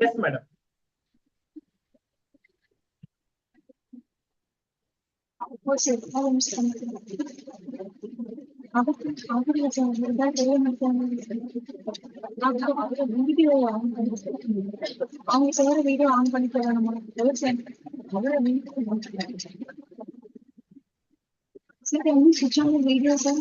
Yes, madam. அவங்க செய்யற video on பண்ணிக்கலாம் நம்ம switch on the video, sir.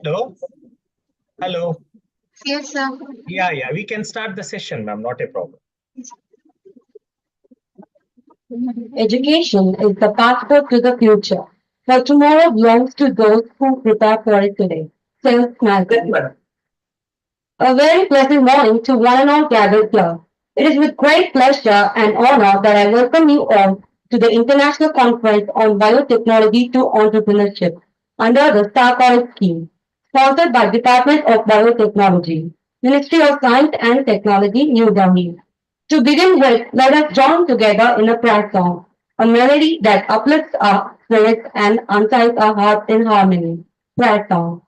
Hello. Hello. Yes, sir. Yeah. We can start the session, ma'am. Not a problem. Education is the passport to the future, for tomorrow belongs to those who prepare for it today. Says Malcolm. A very pleasant morning to one and all gathered here. It is with great pleasure and honor that I welcome you all to the International Conference on Biotechnology to Entrepreneurship under the Star College scheme, sponsored by Department of Biotechnology, Ministry of Science and Technology, New Delhi. To begin with, let us join together in a prayer song, a melody that uplifts our spirits and unties our hearts in harmony. Prayer song.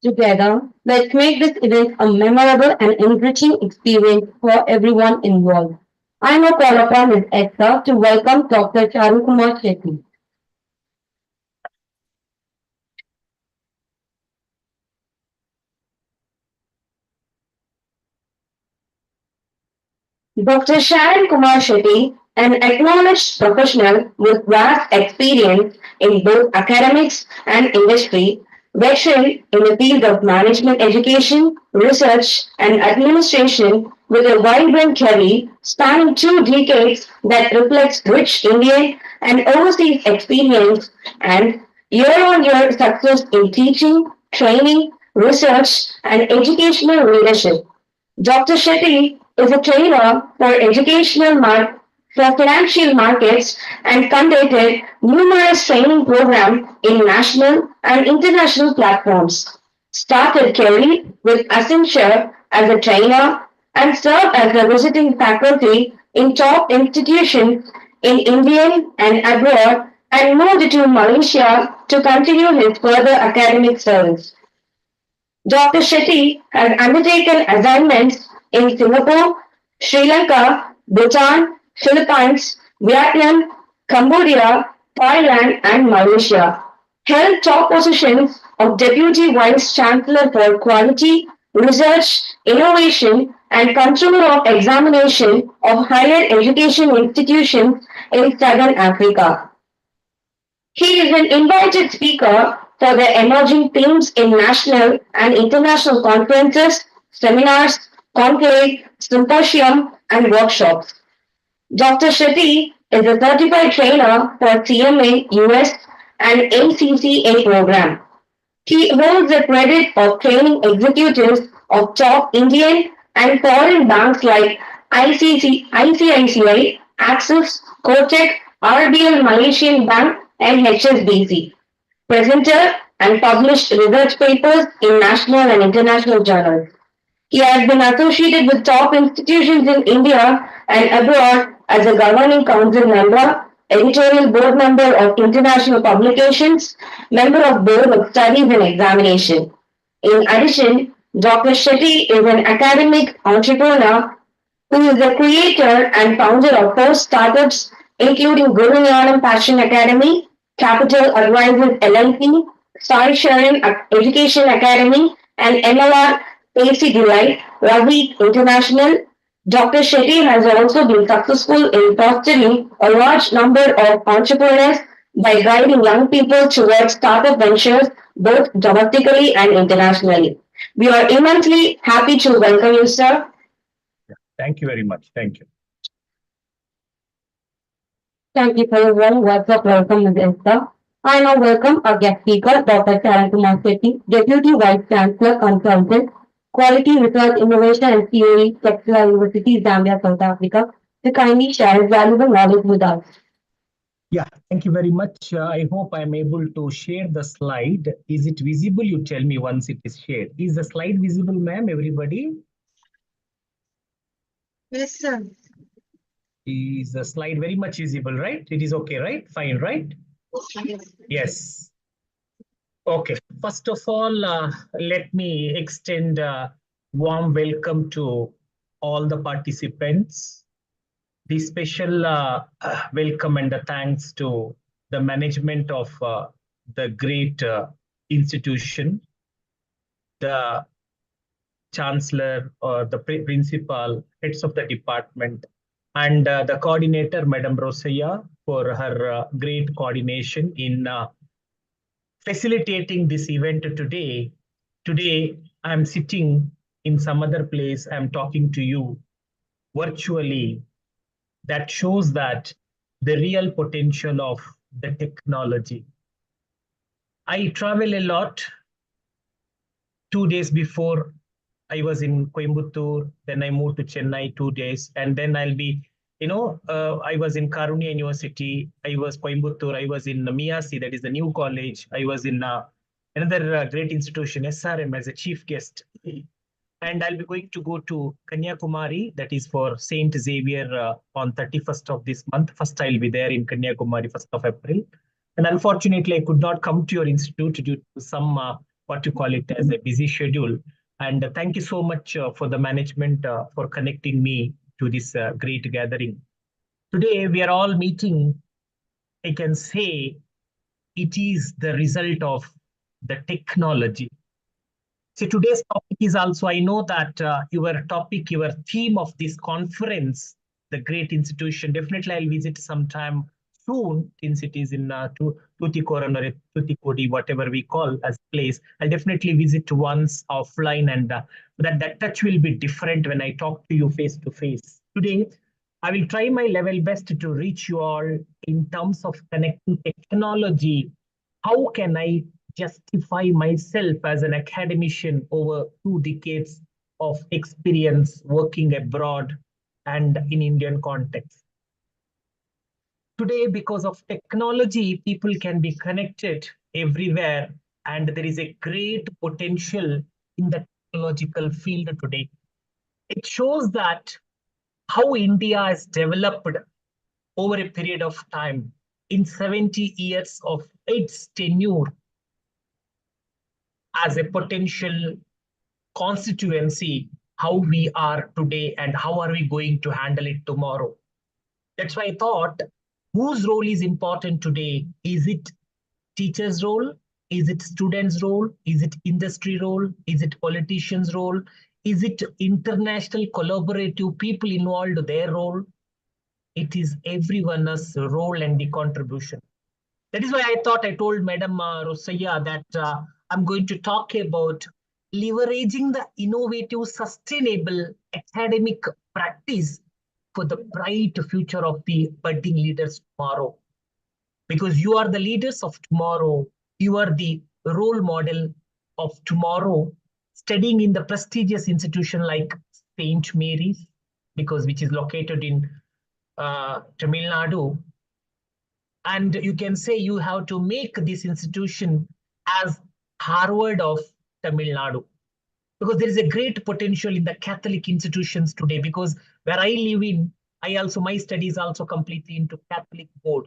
Together, let's make this event a memorable and enriching experience for everyone involved. I now call upon Ms. Ekta to welcome Dr. Charukumar Shetty. Dr. Sharon Kumar Shetty, an acknowledged professional with vast experience in both academics and industry, veteran in the field of management education, research, and administration with a vibrant career spanning 2 decades that reflects rich Indian and overseas experience and year-on-year success in teaching, training, research, and educational leadership. Dr. Shetty is a trainer for for financial markets and conducted numerous training programs in national and international platforms. Started career with Accenture as a trainer and served as a visiting faculty in top institutions in India and abroad and moved to Malaysia to continue his further academic service. Dr. Shetty has undertaken assignments in Singapore, Sri Lanka, Bhutan, Philippines, Vietnam, Cambodia, Thailand, and Malaysia. Held top positions of Deputy Vice Chancellor for Quality, Research, Innovation, and Control of Examination of Higher Education Institutions in Southern Africa. He is an invited speaker for the emerging themes in national and international conferences, seminars, conclave, symposium, and workshops. Dr. Shetty is a certified trainer for CMA US and ACCA program. He holds the credit of training executives of top Indian and foreign banks like ICICI, Axis, Kotak, RBL Malaysian Bank, and HSBC. Presenter and published research papers in national and international journals. He has been associated with top institutions in India and abroad as a governing council member, editorial board member of international publications, member of board of studies and examination. In addition, Dr. Shetty is an academic entrepreneur who is the creator and founder of four startups, including Guru Nyanam Passion Academy, Capital Advisors LLP, Star Sharing Education Academy, and MLR AC Delight, Ravi International. Dr. Shetty has also been successful in fostering a large number of entrepreneurs by guiding young people towards startup ventures both domestically and internationally. We are immensely happy to welcome you, sir. Thank you very much. Thank you. Thank you for your warm words of welcome, Ms. Esther. I now welcome our guest speaker, Dr. Charankumar Shetty, Deputy Vice Chancellor Consultant, Quality Research Innovation and COE, Textile University, Zambia, South Africa, to kindly share his valuable knowledge with us. Yeah, thank you very much. I hope I'm able to share the slide. Is it visible? You tell me once it is shared. Is the slide visible, ma'am, everybody? Yes, sir. Is the slide very much visible, right? It is okay, right? Fine, right? Yes. Yes. Okay. First of all, let me extend a warm welcome to all the participants. The special welcome and the thanks to the management of the great institution, the chancellor or the principal, heads of the department, and the coordinator, Madam Rosaya, for her great coordination in facilitating this event today. Today, I'm sitting in some other place. I'm talking to you virtually. That shows that the real potential of the technology. I travel a lot. 2 days before, I was in Coimbatore, then I moved to Chennai 2 days, and then I'll be, I was in Karunya University, I was Coimbatore, I was in Miyasi, that is the new college, I was in another great institution, SRM, as a chief guest. And I'll be going to go to Kanyakumari, that is for Saint Xavier on 31st of this month. First, I'll be there in Kanyakumari, 1st of April. And unfortunately, I could not come to your institute due to some, what you call it, as a busy schedule. And thank you so much for the management for connecting me to this great gathering. Today, we are all meeting, I can say, it is the result of the technology. So today's topic is also, I know that your topic, your theme of this conference, the great institution, definitely I'll visit sometime soon, since it is in Tuticorin or Tutikodi, whatever we call as place. I'll definitely visit once offline, and that touch will be different when I talk to you face to face. Today, I will try my level best to reach you all in terms of connecting technology. How can I justify myself as an academician over 2 decades of experience working abroad and in Indian context. Today, because of technology, people can be connected everywhere, and there is a great potential in the technological field today. It shows that how India has developed over a period of time in 70 years of its tenure as a potential constituency, how we are today and how are we going to handle it tomorrow. That's why I thought, whose role is important today? Is it teacher's role? Is it student's role? Is it industry role? Is it politician's role? Is it international collaborative people involved, their role? It is everyone's role and the contribution. That is why I thought I told Madam Rosaya that I'm going to talk about leveraging the innovative, sustainable academic practice for the bright future of the budding leaders tomorrow. Because you are the leaders of tomorrow, you are the role model of tomorrow, studying in the prestigious institution like St. Mary's, because which is located in Tamil Nadu. And you can say you have to make this institution as Harvard of Tamil Nadu. Because there is a great potential in the Catholic institutions today. Because where I live in, my studies also completely into Catholic board.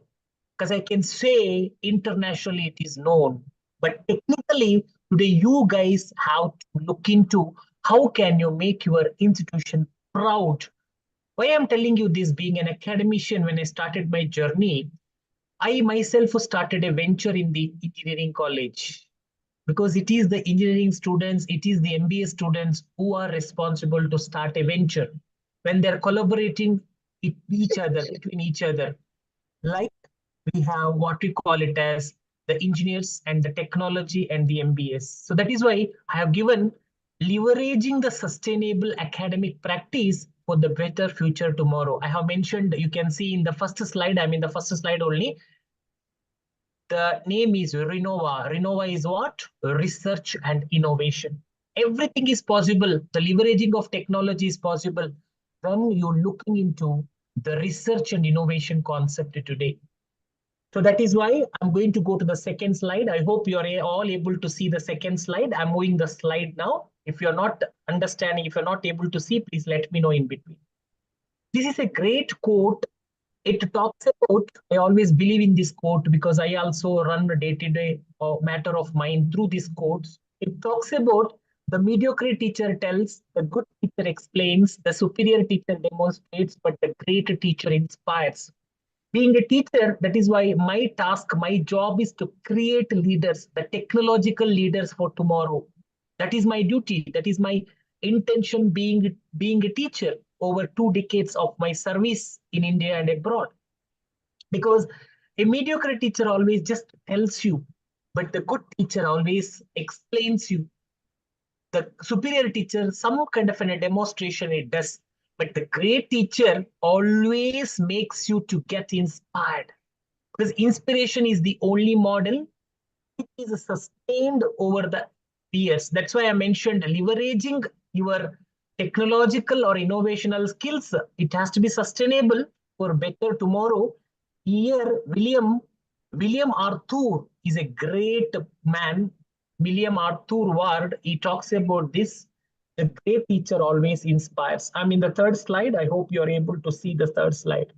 Because I can say internationally it is known. But technically, today you guys have to look into how can you make your institution proud. Why I'm telling you this, being an academician, when I started my journey, I myself started a venture in the engineering college, because it is the engineering students, it is the MBA students who are responsible to start a venture when they're collaborating with each other, between each other. Like we have what we call it as the engineers and the technology and the MBS. So that is why I have given leveraging the sustainable academic practice for the better future tomorrow. I have mentioned, you can see in the first slide, I'm in the first slide only. The name is Renova. Renova is what? Research and innovation. Everything is possible. The leveraging of technology is possible when you're looking into the research and innovation concept today. So that is why I'm going to go to the second slide. I hope you're all able to see the second slide. I'm moving the slide now. If you're not understanding, if you're not able to see, please let me know in between. This is a great quote. It talks about, I always believe in this quote because I also run a day-to-day matter of mine through these quotes. It talks about the mediocre teacher tells, the good teacher explains, the superior teacher demonstrates, but the great teacher inspires. Being a teacher, that is why my task, my job is to create leaders, the technological leaders for tomorrow. That is my duty. That is my intention being a teacher over 2 decades of my service in India and abroad. Because a mediocre teacher always just tells you, but the good teacher always explains you. The superior teacher, some kind of a demonstration it does, but the great teacher always makes you to get inspired. Because inspiration is the only model. It is sustained over the years. That's why I mentioned leveraging your technological or innovational skills. It has to be sustainable for better tomorrow. Here, William Arthur is a great man. William Arthur Ward, he talks about this. The great teacher always inspires. I'm in the third slide. I hope you're able to see the third slide.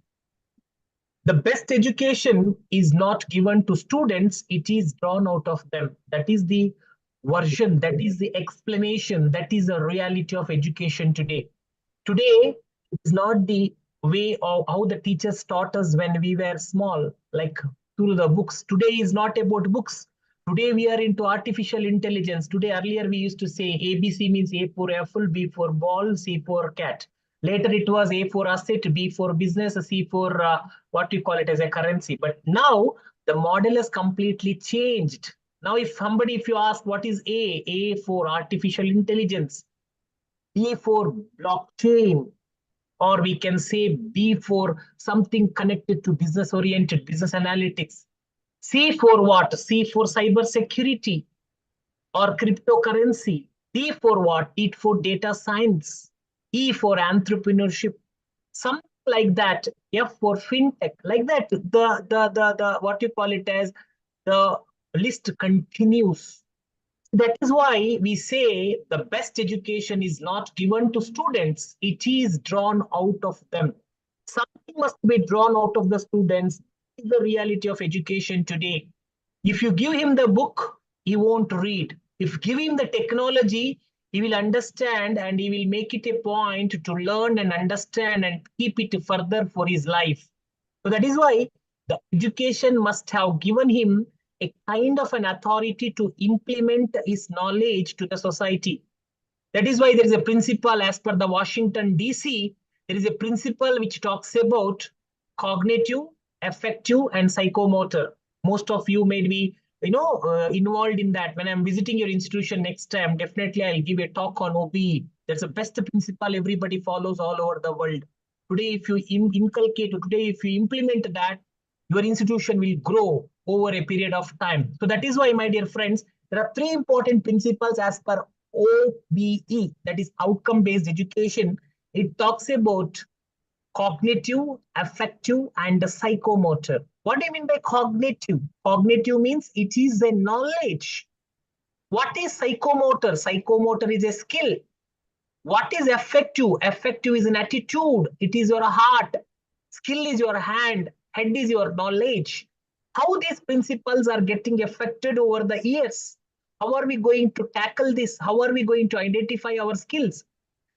The best education is not given to students, it is drawn out of them. That is the version, that is the explanation, that is the reality of education today. Today is not the way of how the teachers taught us when we were small, like through the books. Today is not about books. Today we are into artificial intelligence. Today, earlier we used to say ABC means A for apple, B for ball, C for cat. Later it was A for asset, B for business, C for what we call it as a currency. But now the model has completely changed. Now if you ask what is A for artificial intelligence, B for blockchain, or we can say B for something connected to business-oriented, business analytics. C for what? C for cyber security or cryptocurrency. D for what? D for data science. E for entrepreneurship. Something like that. F for fintech. Like that. The what you call it as the list continues. That is why we say the best education is not given to students, it is drawn out of them. Something must be drawn out of the students. This is the reality of education today. If you give him the book, he won't read. If you give him the technology, he will understand and he will make it a point to learn and understand and keep it further for his life. So that is why the education must have given him a kind of an authority to implement his knowledge to the society. That is why there is a principle as per the Washington DC, there is a principle which talks about cognitive, affective, and psychomotor. Most of you may be involved in that. When I'm visiting your institution next time, definitely I'll give a talk on OBE. That's the best principle everybody follows all over the world. Today, if you inculcate, today, if you implement that, your institution will grow over a period of time. So that is why, my dear friends, there are three important principles as per OBE, that is outcome-based education. It talks about cognitive, affective, and psychomotor. What do you mean by cognitive? Cognitive means it is a knowledge. What is psychomotor? Psychomotor is a skill. What is affective? Affective is an attitude. It is your heart. Skill is your hand. Head is your knowledge. How these principles are getting affected over the years? How are we going to tackle this? How are we going to identify our skills?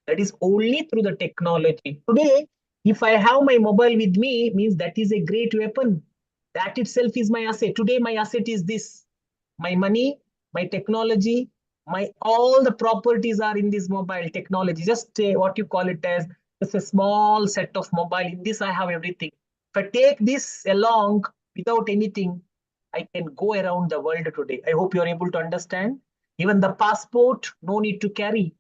That is only through the technology. Today, if I have my mobile with me, means that is a great weapon. That itself is my asset. Today, my asset is this. My money, my technology, my all the properties are in this mobile technology. Just what you call it as just a small set of mobile. In this, I have everything. If I take this along without anything, I can go around the world today. I hope you're able to understand. Even the passport, no need to carry.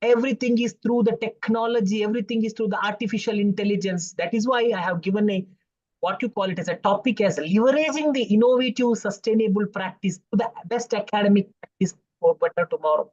Everything is through the technology. Everything is through the artificial intelligence. That is why I have given a what you call it as a topic as leveraging the innovative, sustainable practice to the best academic practice for better tomorrow.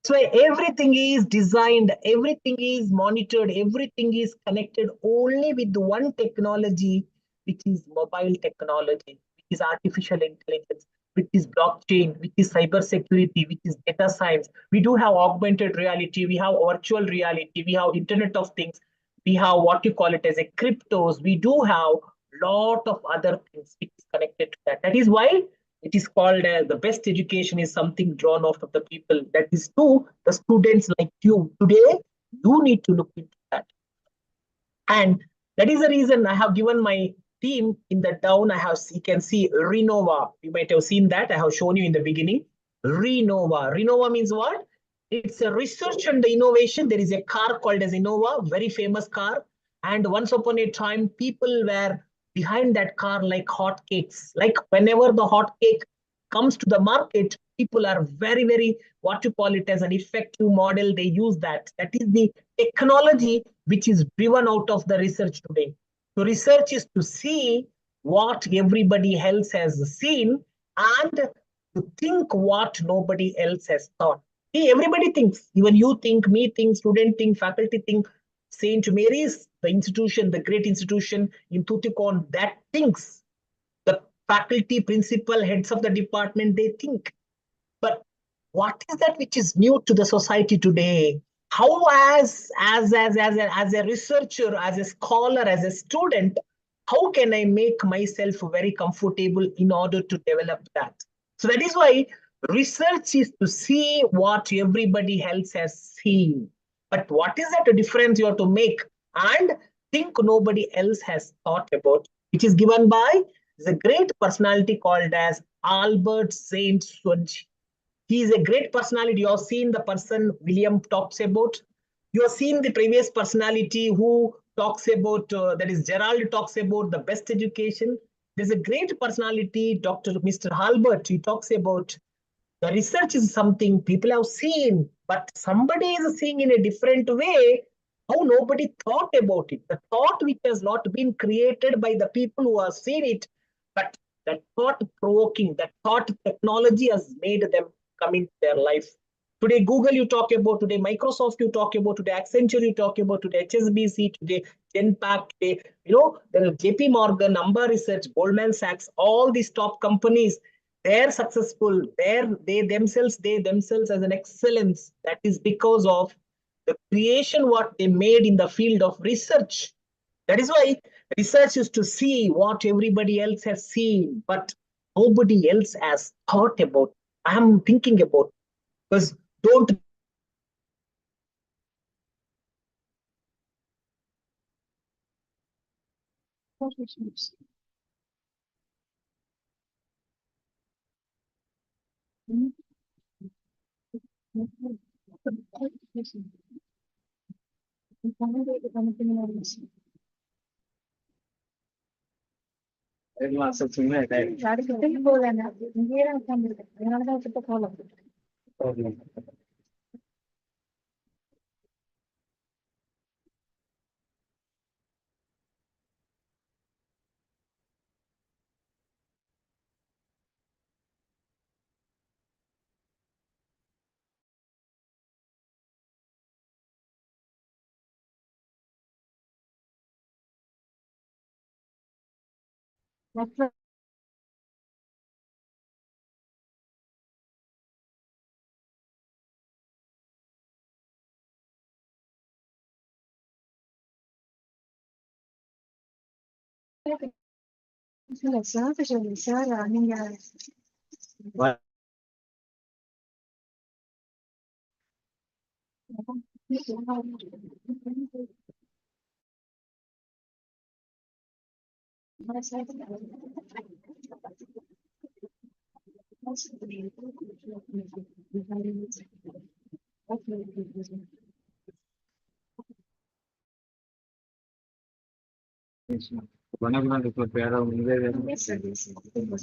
So everything is designed, everything is monitored, everything is connected only with the one technology, which is mobile technology, which is artificial intelligence, which is blockchain, which is cyber security, which is data science. We do have augmented reality, we have virtual reality, we have Internet of Things, we have what you call it as a cryptos, we do have lot of other things which is connected to that. That is why it is called the best education is something drawn out of the people. That is to the students like you. Today, you need to look into that. And that is the reason I have given my team in the down. You can see Renova. You might have seen that. I have shown you in the beginning. Renova. Renova means what? It's a research and the innovation. There is a car called as Innova, very famous car. And once upon a time, people were behind that car like hotcakes. Like whenever the hot cake comes to the market, people are very, very, what you call it as an effective model. They use that. That is the technology which is driven out of the research today. So research is to see what everybody else has seen and to think what nobody else has thought. See, everybody thinks, even you think, me think, student think, faculty think. St. Mary's, the institution, the great institution in Tuticorin, that thinks. The faculty, principal, heads of the department, they think. But what is that which is new to the society today? How as a researcher, as a scholar, as a student, how can I make myself very comfortable in order to develop that? So that is why research is to see what everybody else has seen. But what is that difference you have to make and think nobody else has thought about, which is given by the great personality called as Albert Saint Swinji. He is a great personality. You have seen the person William talks about. You have seen the previous personality who talks about, that is Gerald talks about the best education. There's a great personality, Mr. Albert. He talks about the research is something people have seen, but somebody is seeing in a different way. How nobody thought about it. The thought which has not been created by the people who have seen it, but that thought provoking, that thought technology has made them come into their life. Today, Google you talk about, today, Microsoft you talk about, today, Accenture you talk about, today, HSBC, today, Genpact, today, there are JP Morgan, Amba Research, Goldman Sachs, all these top companies, they're successful. They themselves as an excellence. That is because of the creation what they made in the field of research. That is why research is to see what everybody else has seen, but nobody else has thought about. I am thinking about, because don't யாருக்கிட்டையும் போகல இங்கேயே தான் உட்காந்துருக்கேன் அதனாலதான் கிட்ட போகல மற்ற இல்ல சார் சொல்லு சார் நீங்க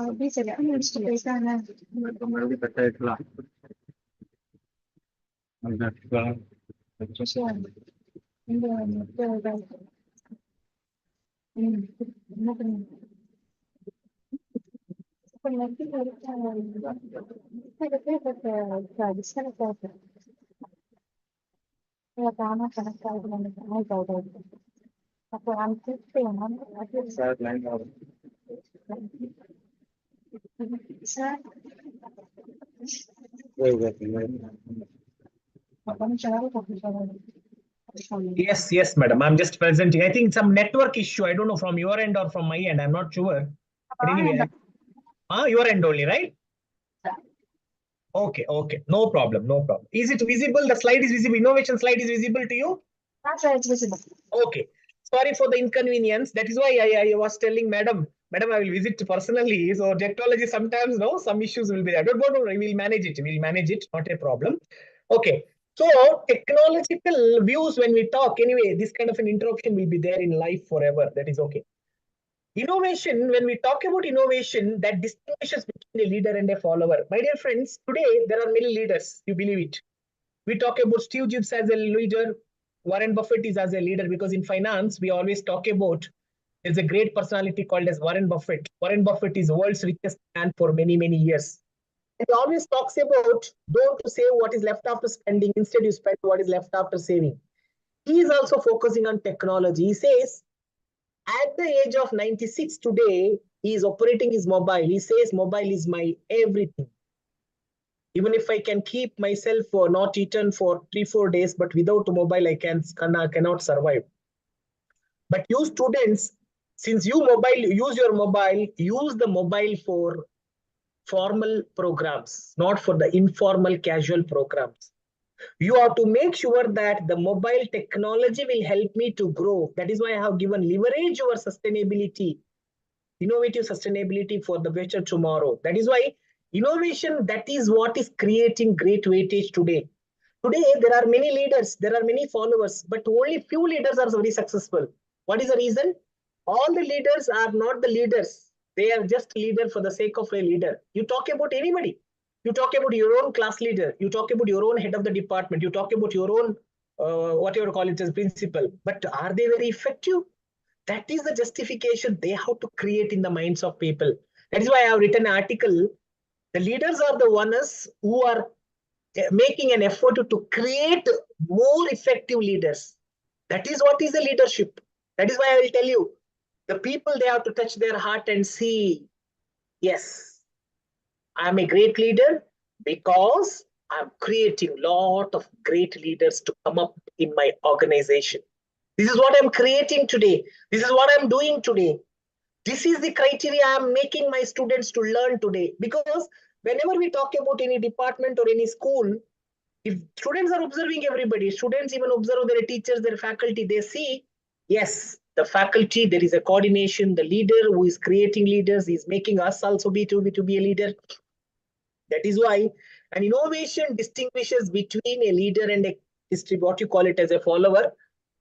அப்படி சரியா முடிச்சுட்டு போயிட்டாங்க மறுபடியும் கட் ஆயிக்கலாம் இந்த என்ன பண்ணுங்க தானா கணக்கு அப்போ sir line sir Yes, madam. I'm just presenting. I think some network issue. I don't know from your end or from my end. I'm not sure. But anyway, your end only, right? Okay. No problem. Is it visible? The slide is visible. Innovation slide is visible to you? it's visible. Okay. Sorry for the inconvenience. That is why I was telling madam, I will visit personally. So technology sometimes, some issues will be there. Don't worry, we'll manage it. Not a problem. Okay. So technological views when we talk, anyway, this kind of an interruption will be there in life forever. That is okay. Innovation, when we talk about innovation, that distinguishes between a leader and a follower. My dear friends, today there are many leaders. You believe it. We talk about Steve Jobs as a leader. Warren Buffett is as a leader, because in finance, we always talk about there's a great personality called as Warren Buffett. Warren Buffett is the world's richest man for many, many years. He always talks about don't save what is left after spending. Instead, you spend what is left after saving. He is also focusing on technology. He says, at the age of 96 today, he is operating his mobile. He says, mobile is my everything. Even if I can keep myself not eaten for 3-4 days, but without a mobile, I cannot survive. But you students, since you use your mobile, use the mobile for formal programs, not for the informal casual programs. You have to make sure that the mobile technology will help me to grow. That is why I have given leverage over sustainability, innovative sustainability for the better tomorrow. That is why innovation, that is what is creating great weightage today. Today, there are many leaders, there are many followers, but only few leaders are very successful. What is the reason? All the leaders are not the leaders. They are just leader for the sake of a leader. You talk about anybody. You talk about your own class leader. You talk about your own head of the department. You talk about your own, whatever you call it as principal. But are they very effective? That is the justification they have to create in the minds of people. That is why I have written an article. The leaders are the ones who are making an effort to create more effective leaders. That is what is a leadership. That is why I will tell you, the people, they have to touch their heart and see, yes, I am a great leader because I'm creating a lot of great leaders to come up in my organization. This is what I'm creating today. This is what I'm doing today. This is the criteria I'm making my students to learn today. Because whenever we talk about any department or any school, if students are observing everybody, students even observe their teachers, their faculty, they see, yes, the faculty, there is a coordination, the leader who is creating leaders is making us also to be a leader. That is why an innovation distinguishes between a leader and a what you call it as a follower.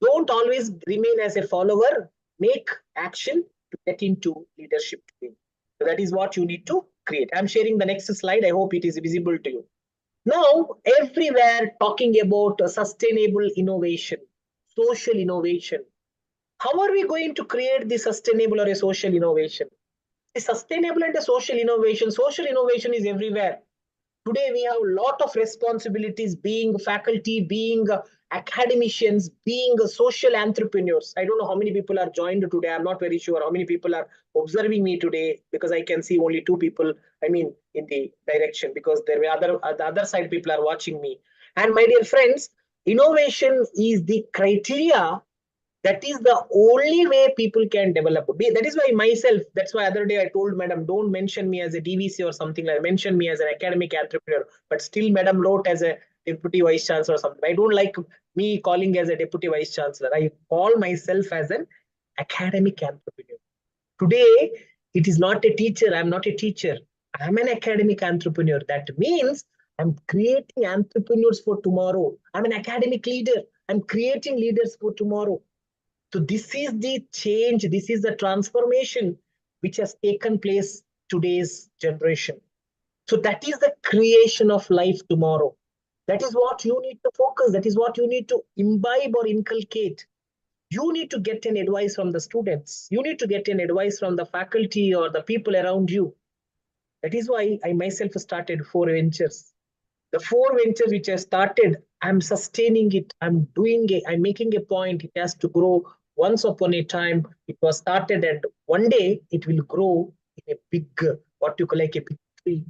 Don't always remain as a follower. Make action to get into leadership. So that is what you need to create. I'm sharing the next slide. I hope it is visible to you. Now, everywhere talking about sustainable innovation, social innovation. How are we going to create the sustainable or a social innovation? The sustainable and the social innovation is everywhere. Today, we have a lot of responsibilities being faculty, being academicians, being social entrepreneurs. I don't know how many people are joined today. I'm not very sure how many people are observing me today because I can see only 2 people, I mean, in the direction, because there were the other side people are watching me. And my dear friends, innovation is the criteria. That is the only way people can develop. That is why myself, that's why other day I told madam, don't mention me as a DVC or something like, mention me as an academic entrepreneur. But still madam wrote as a deputy vice chancellor or something. I don't like me calling as a deputy vice chancellor. I call myself as an academic entrepreneur. Today, it is not a teacher. I'm not a teacher. I'm an academic entrepreneur. That means I'm creating entrepreneurs for tomorrow. I'm an academic leader. I'm creating leaders for tomorrow. So this is the change, this is the transformation which has taken place today's generation. So that is the creation of life tomorrow. That is what you need to focus. That is what you need to imbibe or inculcate. You need to get an advice from the students. You need to get an advice from the faculty or the people around you. That is why I myself started 4 ventures. The 4 ventures which I started, I'm sustaining it. I'm doing it. I'm making a point. It has to grow. Once upon a time, it was started, and one day it will grow in a big, what you call like a big tree.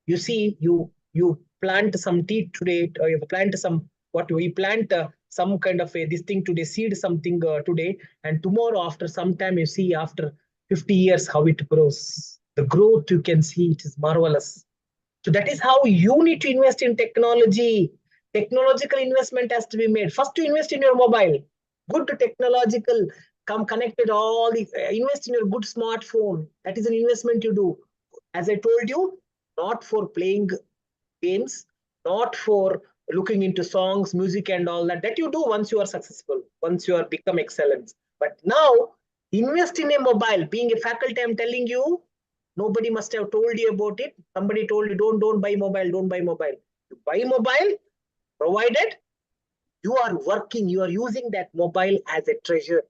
You see, you plant some tea today, or you plant some, we plant some kind of this thing today, seed something today, and tomorrow after some time, you see after 50 years how it grows. The growth you can see, it is marvelous. So that is how you need to invest in technology. Technological investment has to be made. First, to invest in your mobile. Good technological, connected all the, invest in your good smartphone. That is an investment you do. As I told you, not for playing games, not for looking into songs, music and all that. That you do once you are successful, once you are become excellence. But now, invest in a mobile. Being a faculty, I'm telling you, nobody must have told you about it. Somebody told you, don't buy mobile, don't buy mobile. You buy mobile, provided you are working, you are using that mobile as a treasure.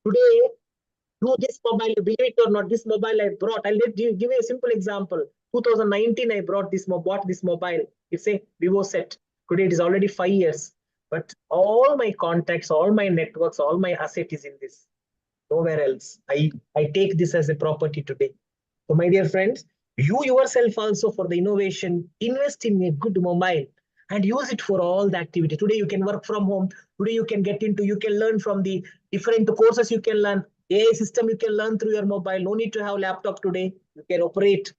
Today, do this mobile, you believe it or not, this mobile I brought, I'll give you a simple example. 2019, I bought this mobile. It's a Vivo set. Today, it is already 5 years. But all my contacts, all my networks, all my asset is in this. Nowhere else. I take this as a property today. So my dear friends, you yourself also for the innovation, invest in a good mobile and use it for all the activity. Today you can work from home. Today you can you can learn from the different courses you can learn. AI system you can learn through your mobile. No need to have laptop today. You can operate.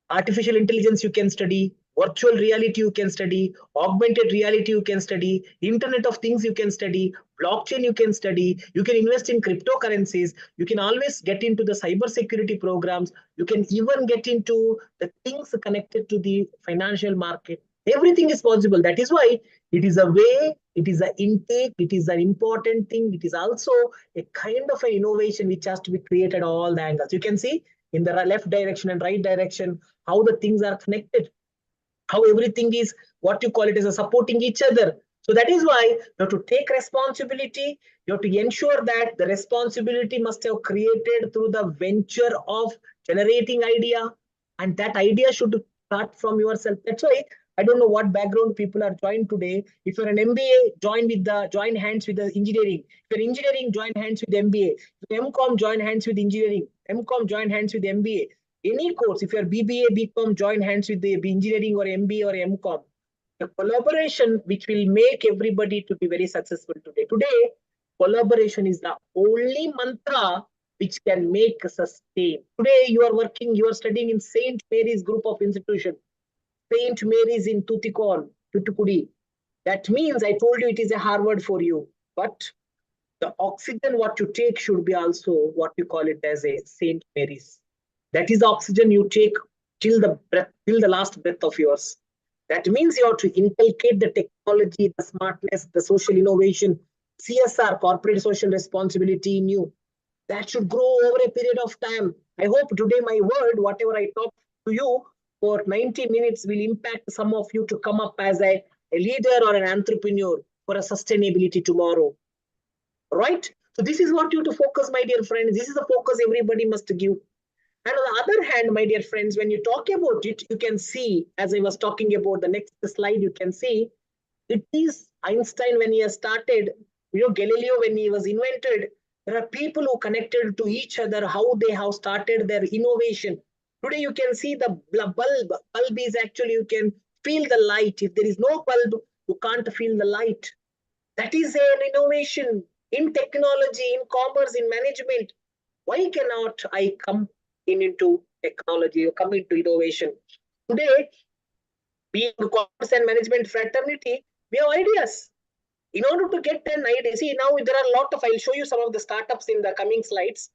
Artificial intelligence you can study. Virtual reality you can study. Augmented reality you can study. Internet of Things you can study. Blockchain you can study. You can invest in cryptocurrencies. You can always get into the cyber security programs. You can even get into the things connected to the financial market. Everything is possible. That is why it is a way, it is an intake, it is an important thing. It is also a kind of an innovation which has to be created at all the angles. You can see in the left direction and right direction how the things are connected, how everything is what you call it as a supporting each other. So that is why you have to take responsibility. You have to ensure that the responsibility must have created through the venture of generating idea, and that idea should start from yourself. That's why I don't know what background people are joined today. If you're an MBA, join hands with the engineering. If you're engineering, join hands with MBA. If you're MCOM, join hands with engineering. MCOM, join hands with MBA. Any course, if you're BBA, BCom, join hands with the engineering or MBA or MCOM. The collaboration which will make everybody to be very successful today. Today, collaboration is the only mantra which can make a sustain. Today, you are studying in St. Mary's group of institution. St. Mary's in Tuticorin, Tuticorin. That means I told you it is a Harvard for you. But the oxygen what you take should be also what we call it as a St. Mary's. That is the oxygen you take till the last breath of yours. That means you have to inculcate the technology, the smartness, the social innovation, CSR, corporate social responsibility in you. That should grow over a period of time. I hope today my word, whatever I talk to you for 90 minutes, will impact some of you to come up as a leader or an entrepreneur for a sustainability tomorrow. Right? So this is what you have to focus, my dear friends. This is the focus everybody must give. And on the other hand, my dear friends, when you talk about it, you can see, as I was talking about the next slide, you can see it is Einstein when he has started, Galileo when he was invented. There are people who connected to each other, how they have started their innovation. Today you can see the bulb. Bulb is actually, you can feel the light. If there is no bulb, you can't feel the light. That is an innovation in technology, in commerce, in management. Why cannot I come into technology or come into innovation? Today, being commerce and management fraternity, we have ideas. In order to get an idea, see now there are a lot of, I'll show you some of the startups in the coming slides.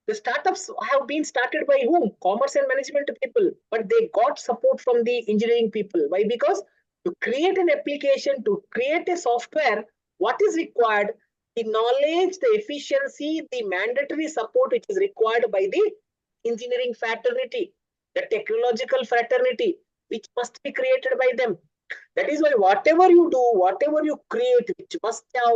The startups have been started by whom? Commerce and management people, but they got support from the engineering people. Why? Because to create an application, to create a software, what is required? The knowledge, the efficiency, the mandatory support which is required by the engineering fraternity, the technological fraternity, which must be created by them. That is why whatever you do, whatever you create, which must have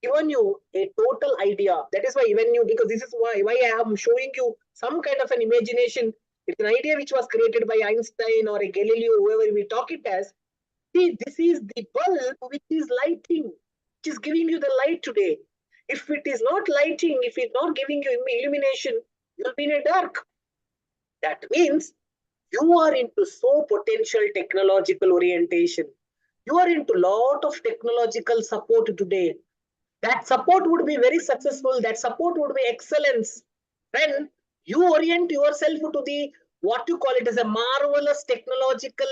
given you a total idea. That is why even you, because this is why I am showing you some kind of an imagination. It's an idea which was created by Einstein or a Galileo, whoever we talk it as. See, this is the bulb which is lighting, which is giving you the light today. If it is not lighting, if it's not giving you illumination, you'll be in a dark. That means you are into so potential technological orientation. You are into lot of technological support today. That support would be very successful. That support would be excellence. When you orient yourself to the, what you call it as a marvelous technological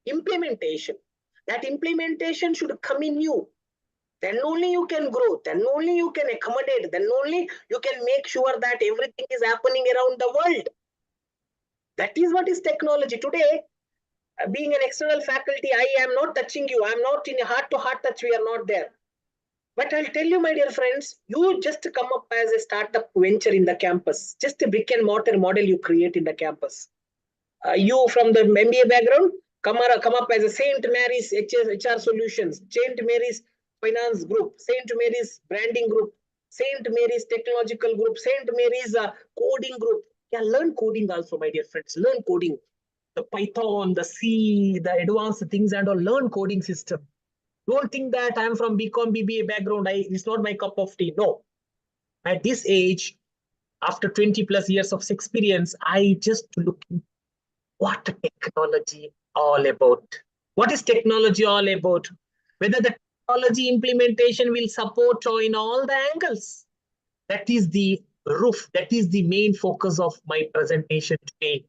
implementation. That implementation should come in you. Then only you can grow. Then only you can accommodate. Then only you can make sure that everything is happening around the world. That is what is technology. Today, being an external faculty, I am not touching you. I am not in a heart-to-heart touch. We are not there. But I'll tell you, my dear friends, you just come up as a startup venture in the campus. Just a brick and mortar model you create in the campus. You from the MBA background, come up as a St. Mary's HR Solutions, St. Mary's Finance Group, St. Mary's Branding Group, St. Mary's Technological Group, St. Mary's Coding Group. Yeah, learn coding also, my dear friends. Learn coding. The Python, the C, the advanced things and all. Learn coding system. Don't think that I'm from BCom, BBA background. It's not my cup of tea. No. At this age, after 20 plus years of experience, I just look what technology all about. What is technology all about? Whether the technology implementation will support or in all the angles. That is the roof. That is the main focus of my presentation today.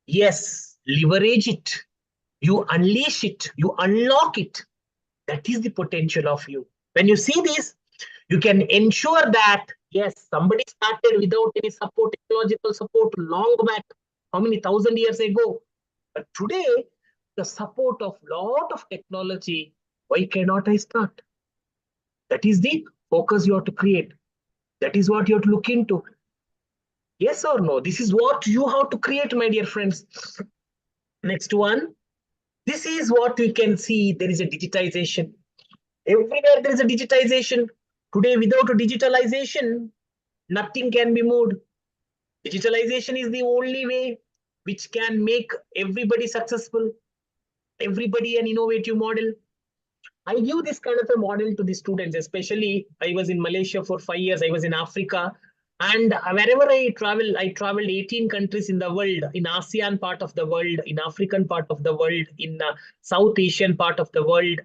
Yes, leverage it. You unleash it. You unlock it. That is the potential of you. When you see this, you can ensure that, yes, somebody started without any support, technological support long back, how many thousand years ago. But today, the support of lot of technology, why cannot I start? That is the focus you have to create. That is what you have to look into. Yes or no? This is what you have to create, my dear friends. Next one. This is what we can see. There is a digitization. Everywhere there is a digitization. Today, without a digitalization, nothing can be moved. Digitalization is the only way which can make everybody successful. Everybody an innovative model. I give this kind of a model to the students, especially I was in Malaysia for 5 years, I was in Africa. And wherever I traveled 18 countries in the world, in ASEAN part of the world, in African part of the world, in South Asian part of the world,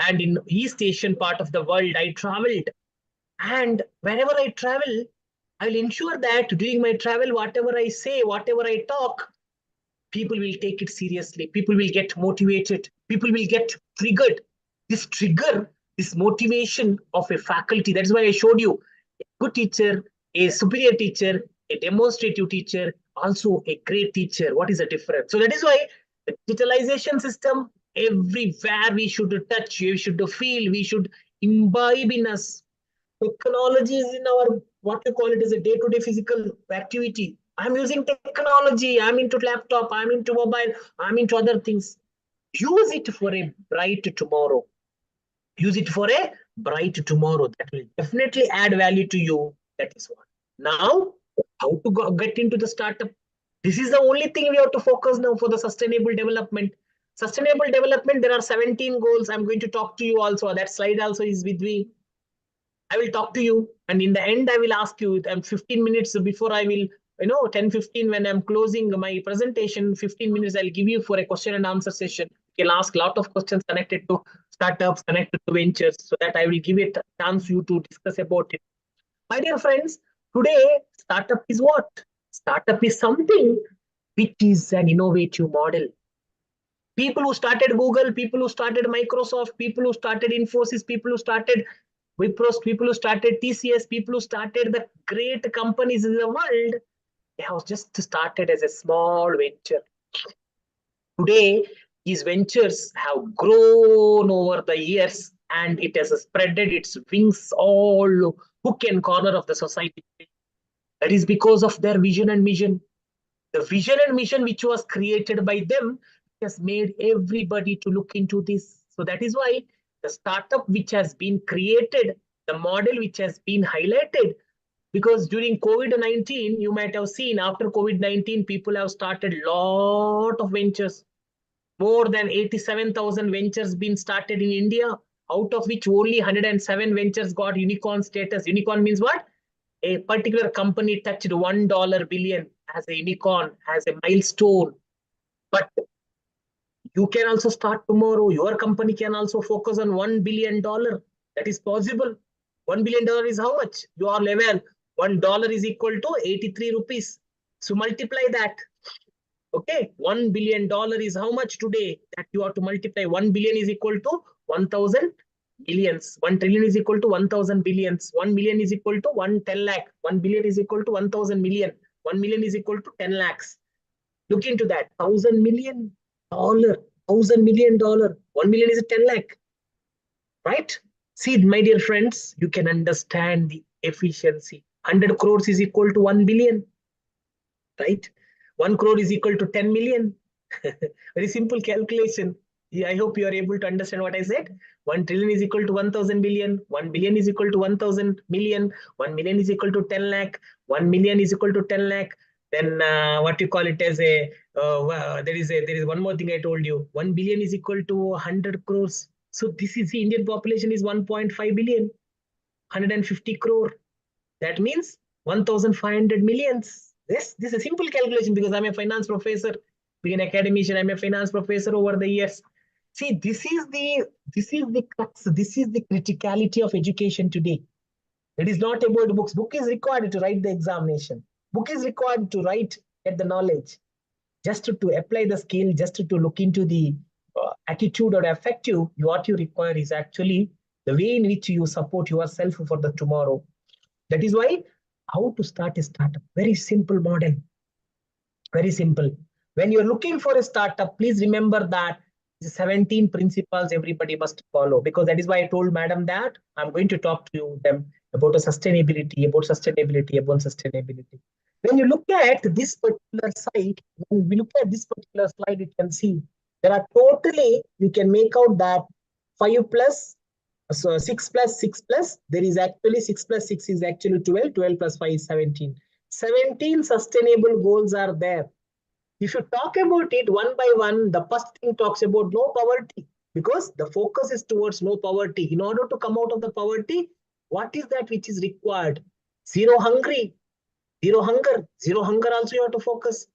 and in East Asian part of the world, I traveled. And wherever I travel, I'll ensure that during my travel, whatever I say, whatever I talk, people will take it seriously. People will get motivated. People will get triggered. This trigger, this motivation of a faculty. That's why I showed you a good teacher, a superior teacher, a demonstrative teacher, also a great teacher. What is the difference? So that is why the digitalization system, everywhere we should touch, we should feel, we should imbibe in us. Technology is in our, what you call it, as a day-to-day physical activity. I'm using technology, I'm into laptop, I'm into mobile, I'm into other things. Use it for a bright tomorrow. Use it for a bright tomorrow. That will definitely add value to you. That is what. Now, how to get into the startup? This is the only thing we have to focus now for the sustainable development. Sustainable development, there are 17 goals. I'm going to talk to you also. That slide also is with me. I will talk to you, and in the end, I will ask you. 15 minutes before I will, 10:15 when I'm closing my presentation, 15 minutes I'll give you for a question and answer session. You can ask a lot of questions connected to startups, connected to ventures, so that I will give it a chance you to discuss about it. My dear friends, today startup is what? Startup is something which is an innovative model. People who started Google, people who started Microsoft, people who started Infosys, people who started Wipro, people who started TCS, people who started the great companies in the world, they have just started as a small venture. Today, these ventures have grown over the years and it has spreaded its wings all hook and corner of the society. That is because of their vision and mission. The vision and mission which was created by them has made everybody to look into this. So that is why the startup which has been created, the model which has been highlighted, because during COVID-19, you might have seen after COVID-19, people have started a lot of ventures. More than 87,000 ventures been started in India, out of which only 107 ventures got unicorn status. Unicorn means what? A particular company touched $1 billion as a unicorn, as a milestone. But you can also start tomorrow. Your company can also focus on $1 billion. That is possible. $1 billion is how much? Your level. $1 is equal to 83 rupees. So multiply that. Okay, $1 billion is how much today? That you have to multiply. 1 billion is equal to 1,000 billions. 1 trillion is equal to 1,000 billions. 1 million is equal to 110 lakh. 1 billion is equal to 1,000 million. 1 million is equal to 10 lakhs. Look into that. $1,000 million. $1,000 million. 1 million is 10 lakh. Right? See, my dear friends, you can understand the efficiency. 100 crores is equal to 1 billion. Right? 1 crore is equal to 10 million. Very simple calculation. Yeah, I hope you are able to understand what I said. 1 trillion is equal to 1,000 billion. 1 billion is equal to 1,000 million. 1 million is equal to 10 lakh. 1 million is equal to 10 lakh. Then what you call it as a, there is one more thing I told you. 1 billion is equal to 100 crores. So this is the Indian population is 1.5 billion. 150 crore. That means 1,500 millions. This is a simple calculation because I'm a finance professor, being an academician, I'm a finance professor over the years. See, this is the crux, this is the criticality of education today. It is not about books. Book is required to write the examination. Book is required to write, get the knowledge. Just to apply the skill, just to look into the attitude or effective, what you require is actually the way in which you support yourself for the tomorrow. That is why how to start a startup. Very simple model. Very simple. When you're looking for a startup, please remember that the 17 principles everybody must follow, because that is why I told madam that I'm going to talk to them about sustainability. When you look at this particular site, when we look at this particular slide, you can see there are totally, you can make out that 5 plus, so 6 plus 6 plus, there is actually 6 plus 6 is actually 12, 12 plus 5 is 17. 17 sustainable goals are there. If you talk about it one by one, the first thing talks about no poverty, because the focus is towards no poverty. In order to come out of the poverty, what is that which is required? Zero hungry, zero hunger. Zero hunger also you have to focus.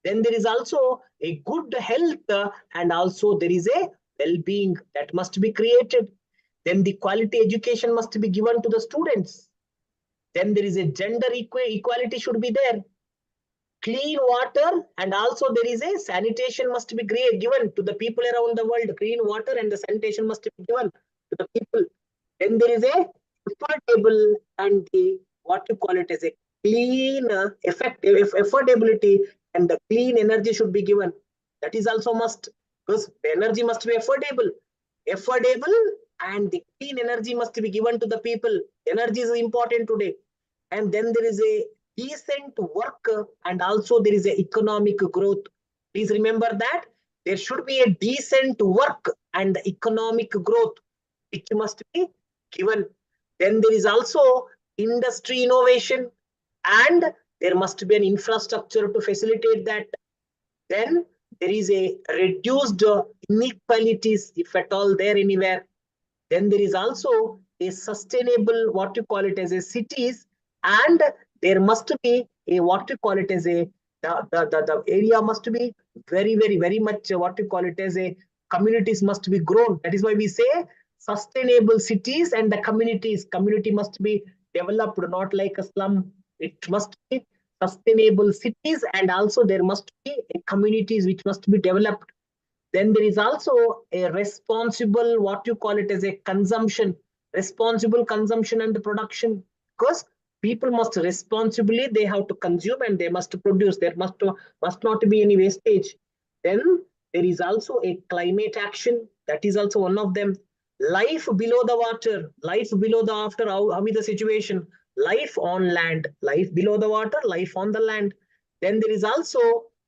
Then there is also a good health, and also there is a well-being that must be created. Then the quality education must be given to the students. Then there is a gender equality should be there. Clean water, and also there is a sanitation must be given to the people around the world. Clean water and the sanitation must be given to the people. Then there is a affordable and the what you call it as a clean, effective affordability, and the clean energy should be given. That is also must, because the energy must be affordable, and the clean energy must be given to the people. Energy is important today. And then there is a decent work, and also there is a economic growth. Please remember that there should be a decent work and economic growth which must be given. Then there is also industry innovation, and there must be an infrastructure to facilitate that. Then there is a reduced inequalities, if at all there anywhere. Then there is also a sustainable, what you call it as a cities, and there must be a what you call it as a the area must be very much what you call it as a communities must be grown. That is why we say sustainable cities, and the community must be developed, not like a slum. It must be sustainable cities, and also there must be a communities which must be developed. Then there is also a responsible, what you call it as a consumption, responsible consumption and production, because people must responsibly, they have to consume and they must produce. There must not be any wastage. Then there is also a climate action. That is also one of them. Life below the water, life below the after, how is the situation? Life on land, life below the water, life on the land. Then there is also,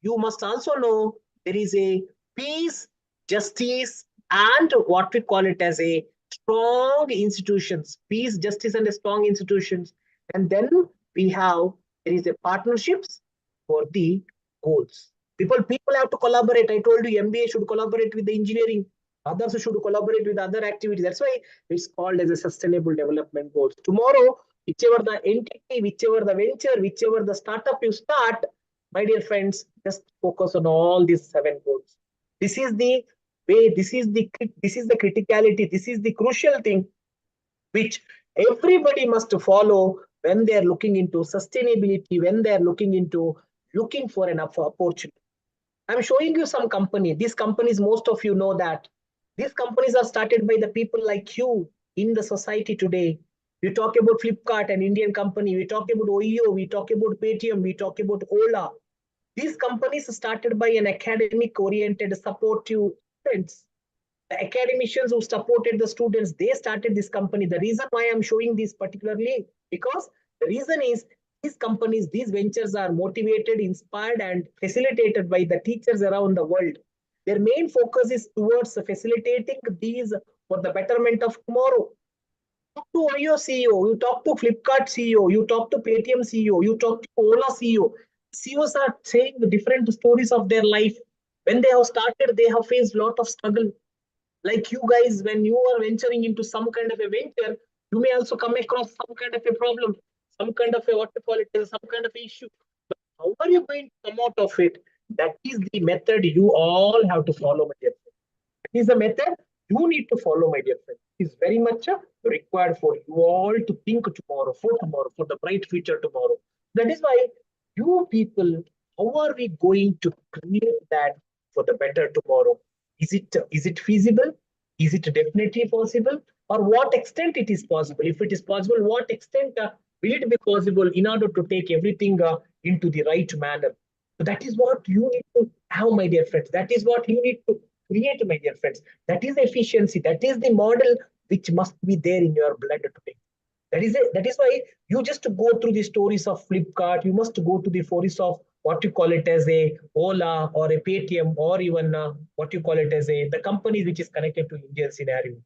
you must also know, there is a peace, justice, and what we call it as a strong institutions. Peace, justice, and strong institutions. And then we have, there is a partnerships for the goals. People have to collaborate. I told you MBA should collaborate with the engineering. Others should collaborate with other activities. That's why it's called as a sustainable development goals. Tomorrow, whichever the entity, whichever the venture, whichever the startup you start, my dear friends, just focus on all these 7 goals. This is the way, this is the criticality, this is the crucial thing which everybody must follow when they are looking into sustainability, when they are looking for an opportunity. I'm showing you some company. These companies, most of you know that. These companies are started by the people like you in the society today. We talk about Flipkart, an Indian company. We talk about OYO. We talk about Paytm. We talk about Ola. These companies started by an academic-oriented supportive students. The academicians who supported the students, they started this company. The reason why I'm showing this particularly, because the reason is these companies, these ventures are motivated, inspired, and facilitated by the teachers around the world. Their main focus is towards facilitating these for the betterment of tomorrow. Talk to OYO CEO, you talk to Flipkart CEO, you talk to Paytm CEO, you talk to Ola CEO. CEOs are saying the different stories of their life. When they have started, they have faced a lot of struggle. Like you guys, when you are venturing into some kind of a venture, you may also come across some kind of a problem, some kind of a what we call it, some kind of issue. But how are you going to come out of it? That is the method you all have to follow, my dear friend. That is the method you need to follow, my dear friend. It is very much required for you all to think tomorrow, for the bright future tomorrow. That is why you people, how are we going to create that for the better tomorrow? Is it feasible? Is it definitely possible? Or what extent it is possible? If it is possible, what extent will it be possible in order to take everything into the right manner? So that is what you need to have, my dear friends. That is what you need to create, my dear friends. That is efficiency. That is the model which must be there in your blood today. That is it. That is why you just go through the stories of Flipkart. You must go to the stories of what you call it as a Ola or a Paytm, or even what you call it as the company which is connected to Indian scenario.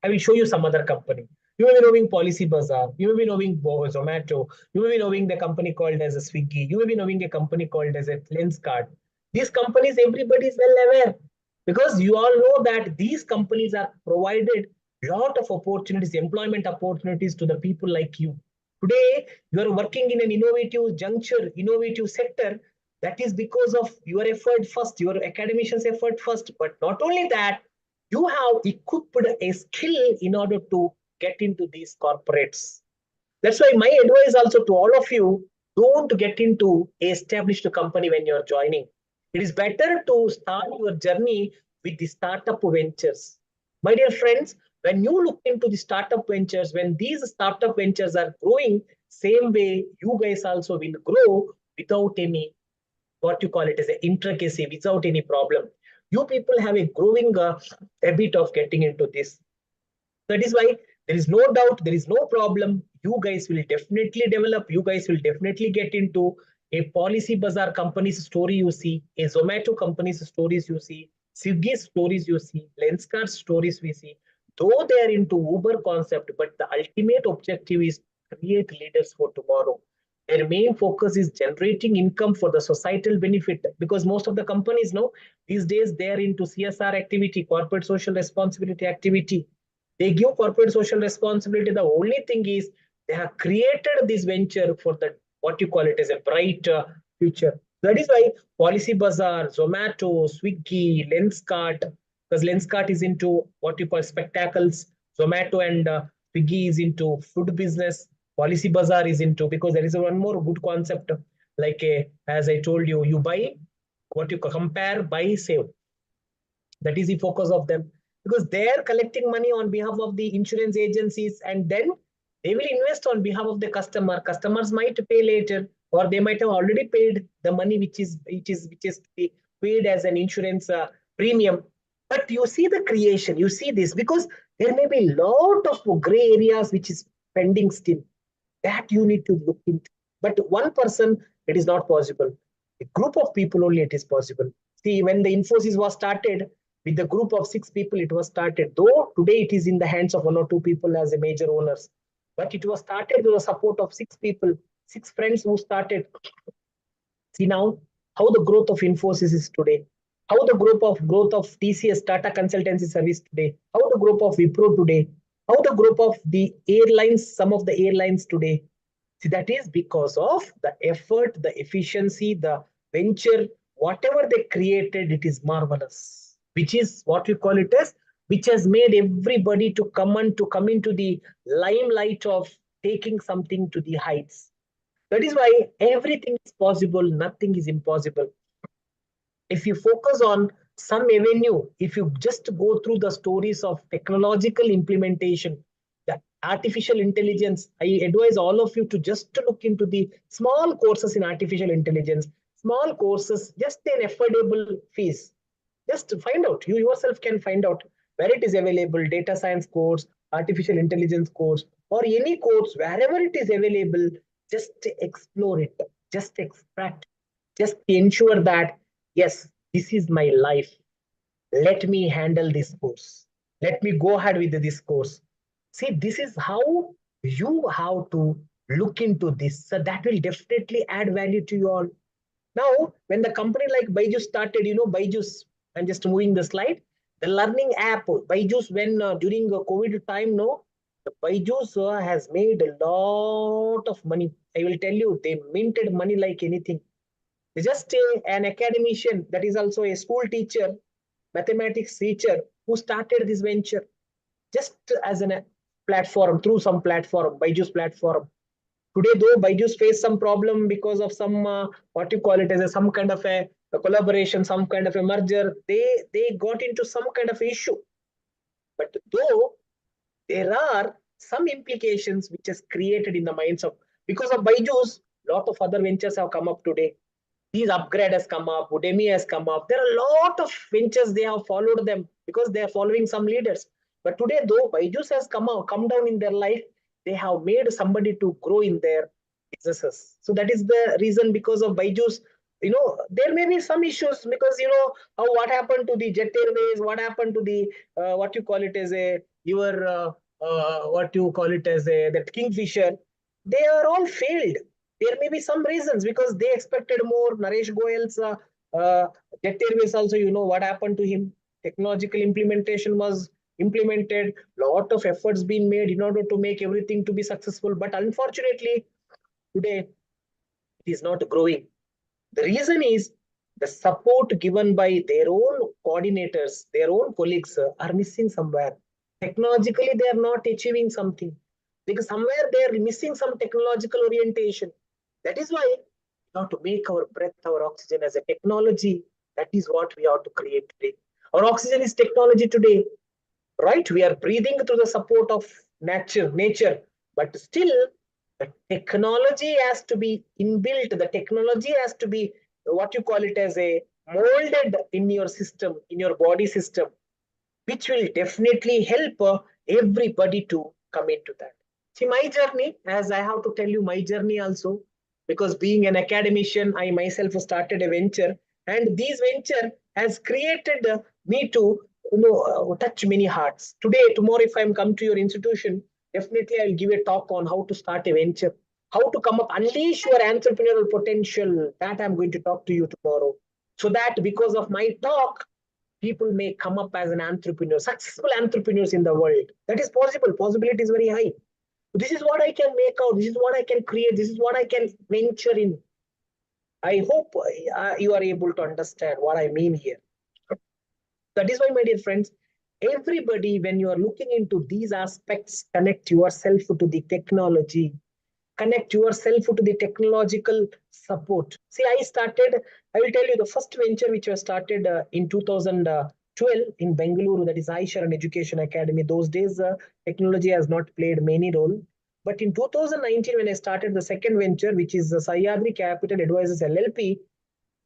I will show you some other company. You may be knowing Policy Bazaar. You may be knowing Zomato. You may be knowing the company called as a Swiggy. You may be knowing a company called as a Lenskart. These companies, everybody is well aware because you all know that these companies are provided lot of opportunities, employment opportunities to the people like you. Today, you are working in an innovative juncture, innovative sector. That is because of your effort first, your academicians' effort first. But not only that, you have equipped a skill in order to get into these corporates. That's why my advice also to all of you, don't get into a established company when you're joining. It is better to start your journey with the startup ventures. My dear friends, when you look into the startup ventures, when these startup ventures are growing, same way you guys also will grow without any, what you call it as an intricacy, without any problem. You people have a growing habit of getting into this. That is why there is no doubt, there is no problem. You guys will definitely develop. You guys will definitely get into a Policy Bazaar company's story you see, a Zomato company's stories you see, Swiggy stories you see, Lenskart stories we see. Though they are into Uber concept, but the ultimate objective is create leaders for tomorrow. Their main focus is generating income for the societal benefit because most of the companies know these days they are into CSR activity, corporate social responsibility activity. They give corporate social responsibility. The only thing is they have created this venture for the, what you call it as a bright future. That is why Policy Bazaar, Zomato, Swiggy, Lenskart, because Lenskart is into what you call spectacles, Zomato and Swiggy is into food business, Policy Bazaar is into, because there is one more good concept like a, as I told you, you buy what you compare, buy, save. That is the focus of them because they are collecting money on behalf of the insurance agencies and then they will invest on behalf of the customer. Customers might pay later or they might have already paid the money which is paid as an insurance premium. But you see the creation, you see this because there may be a lot of gray areas which is pending still that you need to look into. But one person, it is not possible. A group of people only it is possible. See, when the Infosys was started, with the group of 6 people, it was started. Though today it is in the hands of 1 or 2 people as a major owners, but it was started with the support of 6 people, 6 friends who started. See now how the growth of Infosys is today, how the growth of TCS Tata Consultancy Service today, how the growth of Wipro today, how the growth of the airlines, some of the airlines today. See, that is because of the effort, the efficiency, the venture, whatever they created, it is marvelous, which is what we call it as, which has made everybody to come into the limelight of taking something to the heights. That is why everything is possible, nothing is impossible. If you focus on some avenue, if you just go through the stories of technological implementation, the artificial intelligence, I advise all of you to just look into the small courses in artificial intelligence, small courses, just an affordable fees. Just find out, you yourself can find out where it is available, data science course, artificial intelligence course, or any course, wherever it is available, just explore it, just extract, just ensure that yes, this is my life. Let me handle this course. Let me go ahead with this course. See, this is how you have to look into this. So that will definitely add value to you all. Now, when the company like Byju's started, Byju's, I'm just moving the slide. The learning app, Byju's, when during COVID time, no, the Byju's has made a lot of money. I will tell you, they minted money like anything. Just an academician that is also a school teacher, mathematics teacher who started this venture just as a platform through some platform, Byju's platform. Today, though Byju's face some problem because of some what you call it as some kind of a collaboration, some kind of a merger, they got into some kind of issue. But though there are some implications which is created in the minds of because of Byju's, lot of other ventures have come up today. These upgrade has come up, Udemy has come up. There are a lot of ventures they have followed them because they are following some leaders. But today, though Byju's has come down in their life, they have made somebody to grow in their businesses. So that is the reason because of Byju's. There may be some issues because what happened to the Jet Airways, what happened to the what you call it as a your what you call it as that Kingfisher, they are all failed. There may be some reasons because they expected more. Naresh Goyal's Jet Airways also, you know what happened to him. Technological implementation was implemented. Lot of efforts been made in order to make everything to be successful. But unfortunately, today it is not growing. The reason is the support given by their own coordinators, their own colleagues are missing somewhere. Technologically, they are not achieving something because somewhere they are missing some technological orientation. That is why we have to make our breath, our oxygen as a technology. That is what we have to create today. Our oxygen is technology today, right? We are breathing through the support of nature, but still the technology has to be inbuilt. The technology has to be what you call it as a molded in your system, in your body system, which will definitely help everybody to come into that. See, my journey, as I have to tell you my journey also, because being an academician, I myself started a venture, and this venture has created me to touch many hearts. Today, tomorrow, if I'm come to your institution, definitely I'll give a talk on how to start a venture, how to come up, unleash your entrepreneurial potential. That I'm going to talk to you tomorrow. So that because of my talk, people may come up as an entrepreneur, successful entrepreneurs in the world. That is possible. Possibility is very high. This is what I can make out. This is what I can create. This is what I can venture in. I hope you are able to understand what I mean here. That is why, my dear friends, everybody, when you are looking into these aspects, connect yourself to the technology, connect yourself to the technological support. See, I will tell you the first venture which was started in 2012 in Bengaluru, that is Aisharan Education Academy. Those days, technology has not played many role. But in 2019, when I started the second venture, which is Sahyadri Capital Advisors LLP,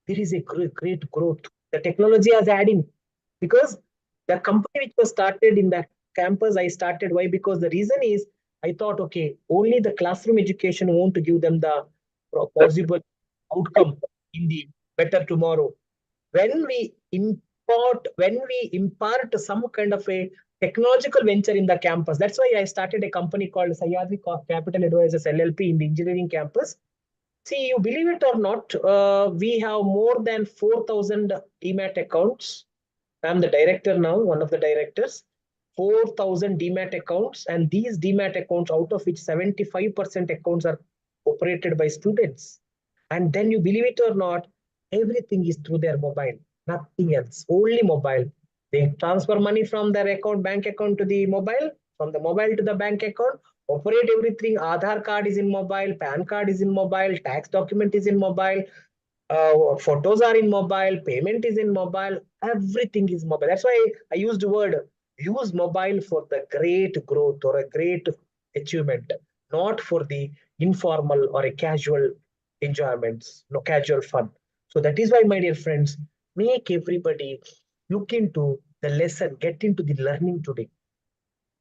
there is a great growth. The technology has added because the company which was started in that campus, I started. Why? Because the reason is I thought, okay, only the classroom education won't give them the possible outcome in the better tomorrow. When we impart some kind of a technological venture in the campus, that's why I started a company called Sahyadri Capital Advisors LLP in the engineering campus. See, you believe it or not, we have more than 4,000 DMAT accounts. I'm the director now, one of the directors. 4,000 DMAT accounts, and these DMAT accounts, out of which 75% accounts are operated by students. And then you believe it or not, everything is through their mobile, nothing else, only mobile. They transfer money from their bank account to the mobile, from the mobile to the bank account, operate everything. Aadhaar card is in mobile, PAN card is in mobile, tax document is in mobile, photos are in mobile, payment is in mobile, everything is mobile. That's why I used the word use mobile for the great growth or a great achievement, not for the informal or a casual enjoyments, no casual fun. So that is why, my dear friends, make everybody look into the lesson, get into the learning today.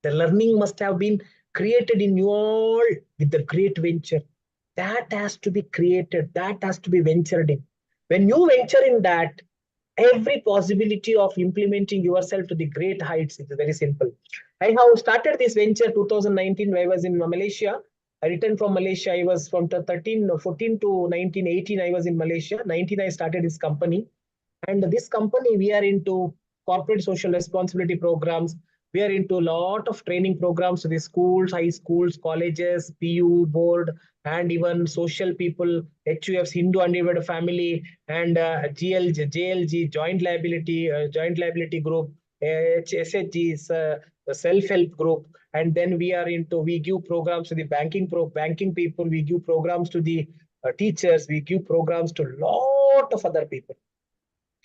The learning must have been created in you all with the great venture. That has to be created, that has to be ventured in. When you venture in that, every possibility of implementing yourself to the great heights is very simple. I have started this venture 2019 when I was in Malaysia. I returned from Malaysia. I was from 14 to 1918. I was in Malaysia. 19, I started this company. And this company, we are into corporate social responsibility programs. We are into a lot of training programs to the schools, high schools, colleges, PU, board, and even social people, HUFs, Hindu Undivided Family, and JLG, Joint Liability Group, SHG, the self-help group. And then we give programs to the banking people, we give programs to the teachers, we give programs to a lot of other people.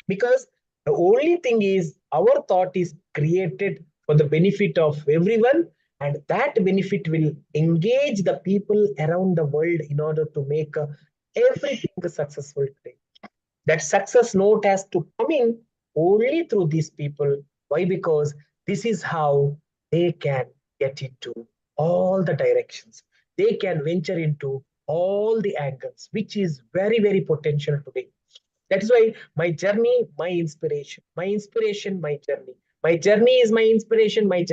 Because the only thing is our thought is created for the benefit of everyone, and that benefit will engage the people around the world in order to make everything successful today. That success note has to come in only through these people. Why? Because this is how they can get into all the directions. They can venture into all the angles, which is very, very potential today. That is why my journey, my inspiration, my journey. My journey is my inspiration. My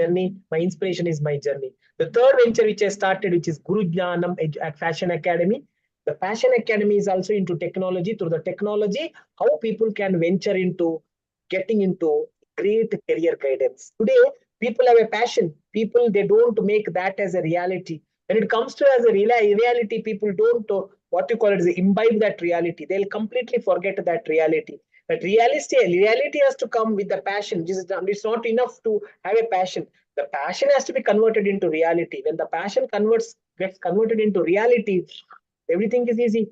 inspiration is my journey. The third venture which I started, which is Guru Jnanam Fashion Academy. The Fashion Academy is also into technology. Through the technology, how people can venture into getting into great career guidance. Today, people have a passion. People, they don't make that as a reality. When it comes to as a reality, people don't what you call it is imbibe that reality. They'll completely forget that reality. But reality has to come with the passion. It's not enough to have a passion. The passion has to be converted into reality. When the passion gets converted into reality, everything is easy.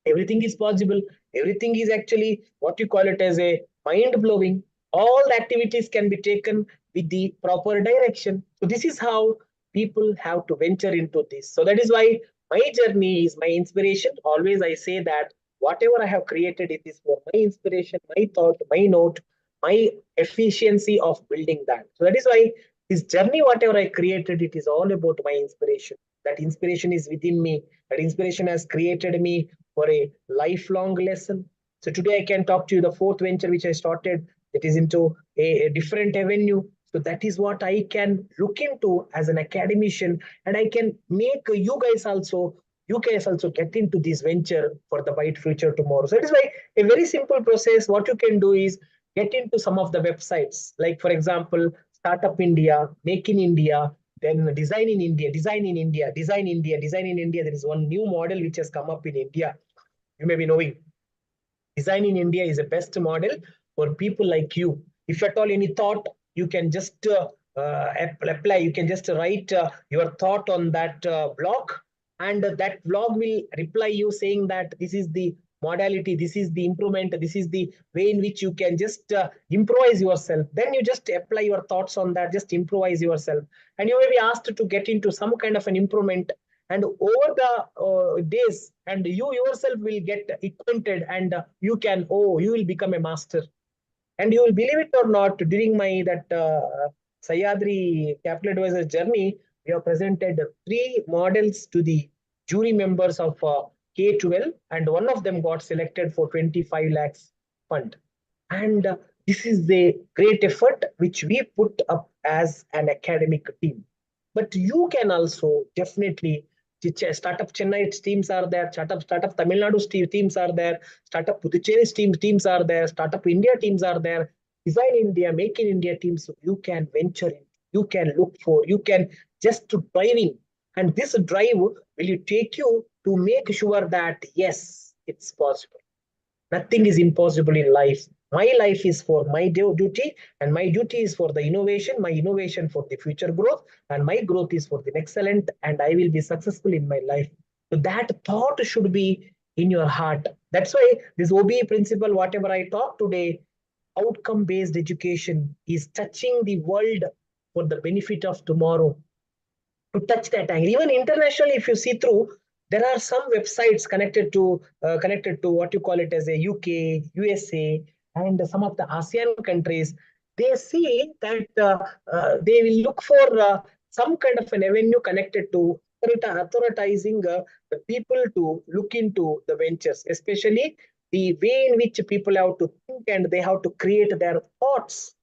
Everything is possible. Everything is actually what you call it as a mind blowing. All the activities can be taken with the proper direction. So this is how people have to venture into this. So that is why my journey is my inspiration. Always I say that whatever I have created, it is for my inspiration, my thought, my note, my efficiency of building that. So that is why this journey, whatever I created, it is all about my inspiration. That inspiration is within me. That inspiration has created me for a lifelong lesson. So today I can talk to you the fourth venture which I started. That is into a different avenue. So that is what I can look into as an academician, and I can make you guys also get into this venture for the bright future tomorrow. So it is like a very simple process. What you can do is get into some of the websites, like for example, Startup India, Make in India, then Design in India, Design in India, Design India, Design in India. There is one new model which has come up in India. You may be knowing. Design in India is a best model for people like you. If at all any thought, you can just apply. You can just write your thought on that blog, and that blog will reply you saying that this is the modality, this is the improvement, this is the way in which you can just improvise yourself. Then you just apply your thoughts on that, just improvise yourself, and you may be asked to get into some kind of an improvement, and over the days, and you yourself will get acquainted, and you will become a master. And you will believe it or not, during my that Sayadri Capital Advisors journey, we have presented three models to the jury members of K12, and one of them got selected for 25 lakhs fund. And this is the great effort which we put up as an academic team. But you can also definitely Startup Chennai teams are there, Startup Tamil Nadu teams are there, Startup Puducherry teams are there, Startup India teams are there, Design India, Make in India teams. You can venture in, you can look for, you can just to drive in. And this drive will take you to make sure that yes, it's possible. Nothing is impossible in life. My life is for my duty, and my duty is for the innovation, my innovation for the future growth, and my growth is for the excellent, and I will be successful in my life. So that thought should be in your heart. That's why this OBE principle, whatever I talk today, outcome-based education is touching the world for the benefit of tomorrow. To touch that angle, even internationally, if you see through, there are some websites connected to what you call it as a UK, USA, and some of the ASEAN countries. They see that they will look for some kind of an avenue connected to authorizing the people to look into the ventures, especially the way in which people have to think and they have to create their thoughts.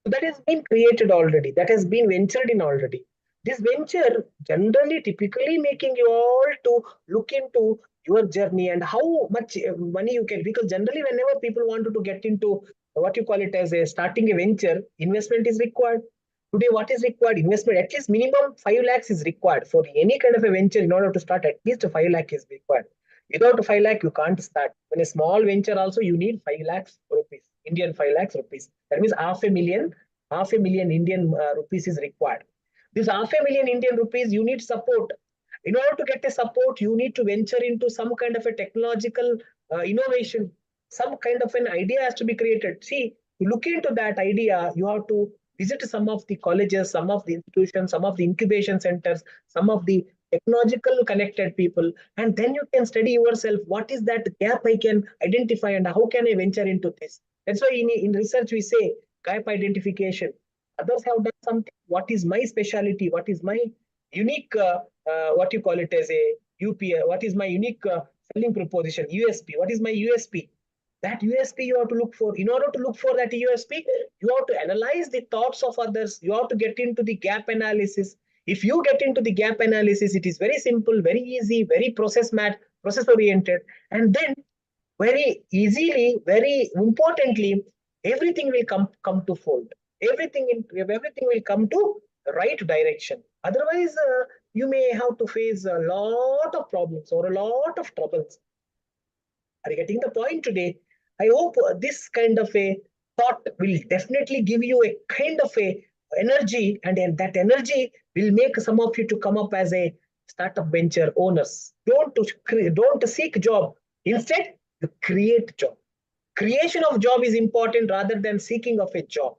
So that has been created already. That has been ventured in already. This venture generally typically making you all to look into your journey and how much money you can, because generally whenever people wanted to get into what you call it as a starting a venture, investment is required. Today, what is required? Investment, at least minimum 5 lakhs is required for any kind of a venture. In order to start, at least 5 lakh is required. Without 5 lakh, you can't start. When a small venture also, you need 5 lakhs rupees, Indian 5 lakhs rupees. That means half a million Indian rupees is required. This half a million Indian rupees, you need support. In order to get a support, you need to venture into some kind of a technological innovation. Some kind of an idea has to be created. See, to look into that idea, you have to visit some of the colleges, some of the institutions, some of the incubation centers, some of the technological connected people, and then you can study yourself. What is that gap I can identify, and how can I venture into this? That's why in research we say gap identification. Others have done something. What is my specialty? What is my unique, what you call it as a UPI? What is my unique selling proposition, USP? What is my USP? That USP you have to look for. In order to look for that USP, you have to analyze the thoughts of others. You have to get into the gap analysis. If you get into the gap analysis, it is very simple, very easy, very process oriented, and then very easily, very importantly, everything will come to fold. Everything will come to the right direction. Otherwise, you may have to face a lot of problems or a lot of troubles. Are you getting the point today? I hope this kind of a thought will definitely give you a kind of a energy, and then that energy will make some of you to come up as a startup venture owners. Don't seek job. Instead, you create job. Creation of job is important rather than seeking of a job.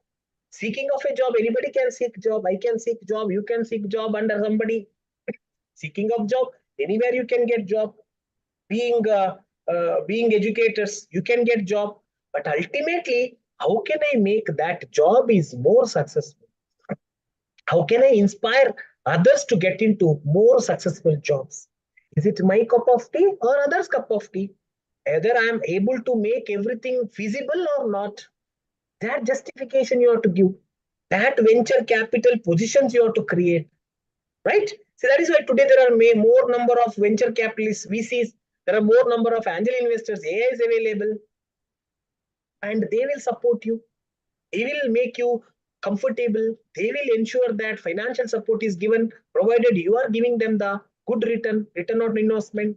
Seeking of a job, anybody can seek job. I can seek job. You can seek job under somebody. Seeking of job, anywhere you can get job. Being educators, you can get job. But ultimately, how can I make that job is more successful? How can I inspire others to get into more successful jobs? Is it my cup of tea or others' cup of tea? Either I am able to make everything feasible or not. That justification you have to give. That venture capital positions you have to create. Right? So that is why today there are more number of venture capitalists, VCs. There are more number of angel investors. AI is available. And they will support you. They will make you comfortable. They will ensure that financial support is given, provided you are giving them the good return on investment.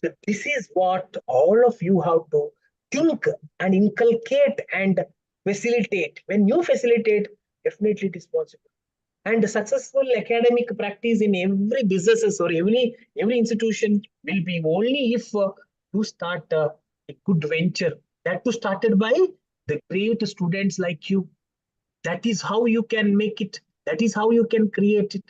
So this is what all of you have to think and inculcate and facilitate. When you facilitate, definitely it is possible. And successful academic practice in every businesses or every institution will be only if you start a good venture. That was started by the great students like you. That is how you can make it. That is how you can create it.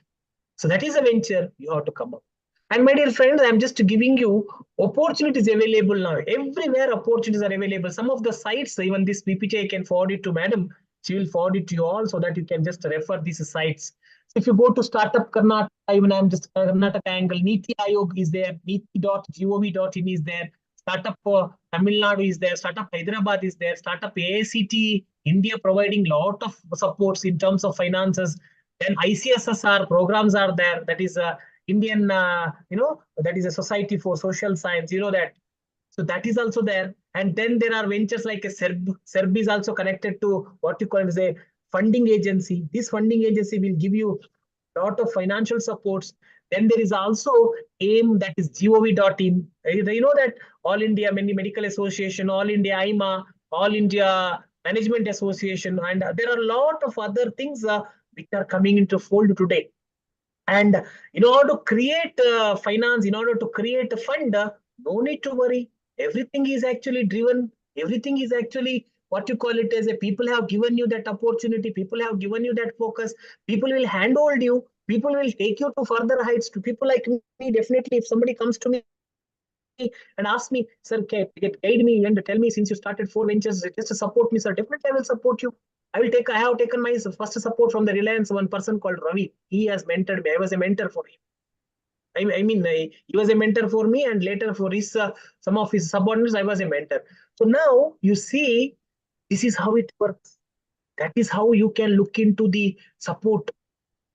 So that is a venture you have to come up. And my dear friends, I'm just giving you opportunities available now. Everywhere opportunities are available. Some of the sites, even this PPT, I can forward it to madam. She will forward it to you all so that you can just refer these sites. So if you go to Startup Karnataka, even I'm just Karnataka angle, Niti Ayog is there, niti.gov.in is there, Startup Tamil Nadu is there, Startup Hyderabad is there, Startup AICT India providing lot of supports in terms of finances. Then ICSSR programs are there. That is Indian, that is a Society for Social Science. You know that. So that is also there. And then there are ventures like a SERB is also connected to what you call as a funding agency. This funding agency will give you a lot of financial supports. Then there is also AIM, that is gov.in. You know that All India Medical Association, All India IMA, All India Management Association, and there are a lot of other things which are coming into fold today. And in order to create finance, in order to create a fund, no need to worry. Everything is actually driven. Everything is actually what you call it as a people have given you that opportunity. People have given you that focus. People will handhold you. People will take you to further heights. To people like me, definitely, if somebody comes to me and asks me, sir, guide me and tell me, since you started 4 ventures, just to support me, sir, definitely I will support you. I have taken my first support from the Reliance, one person called Ravi. He has mentored me. I was a mentor for him. He was a mentor for me, and later for his some of his subordinates, I was a mentor. So now you see, this is how it works. That is how you can look into the support.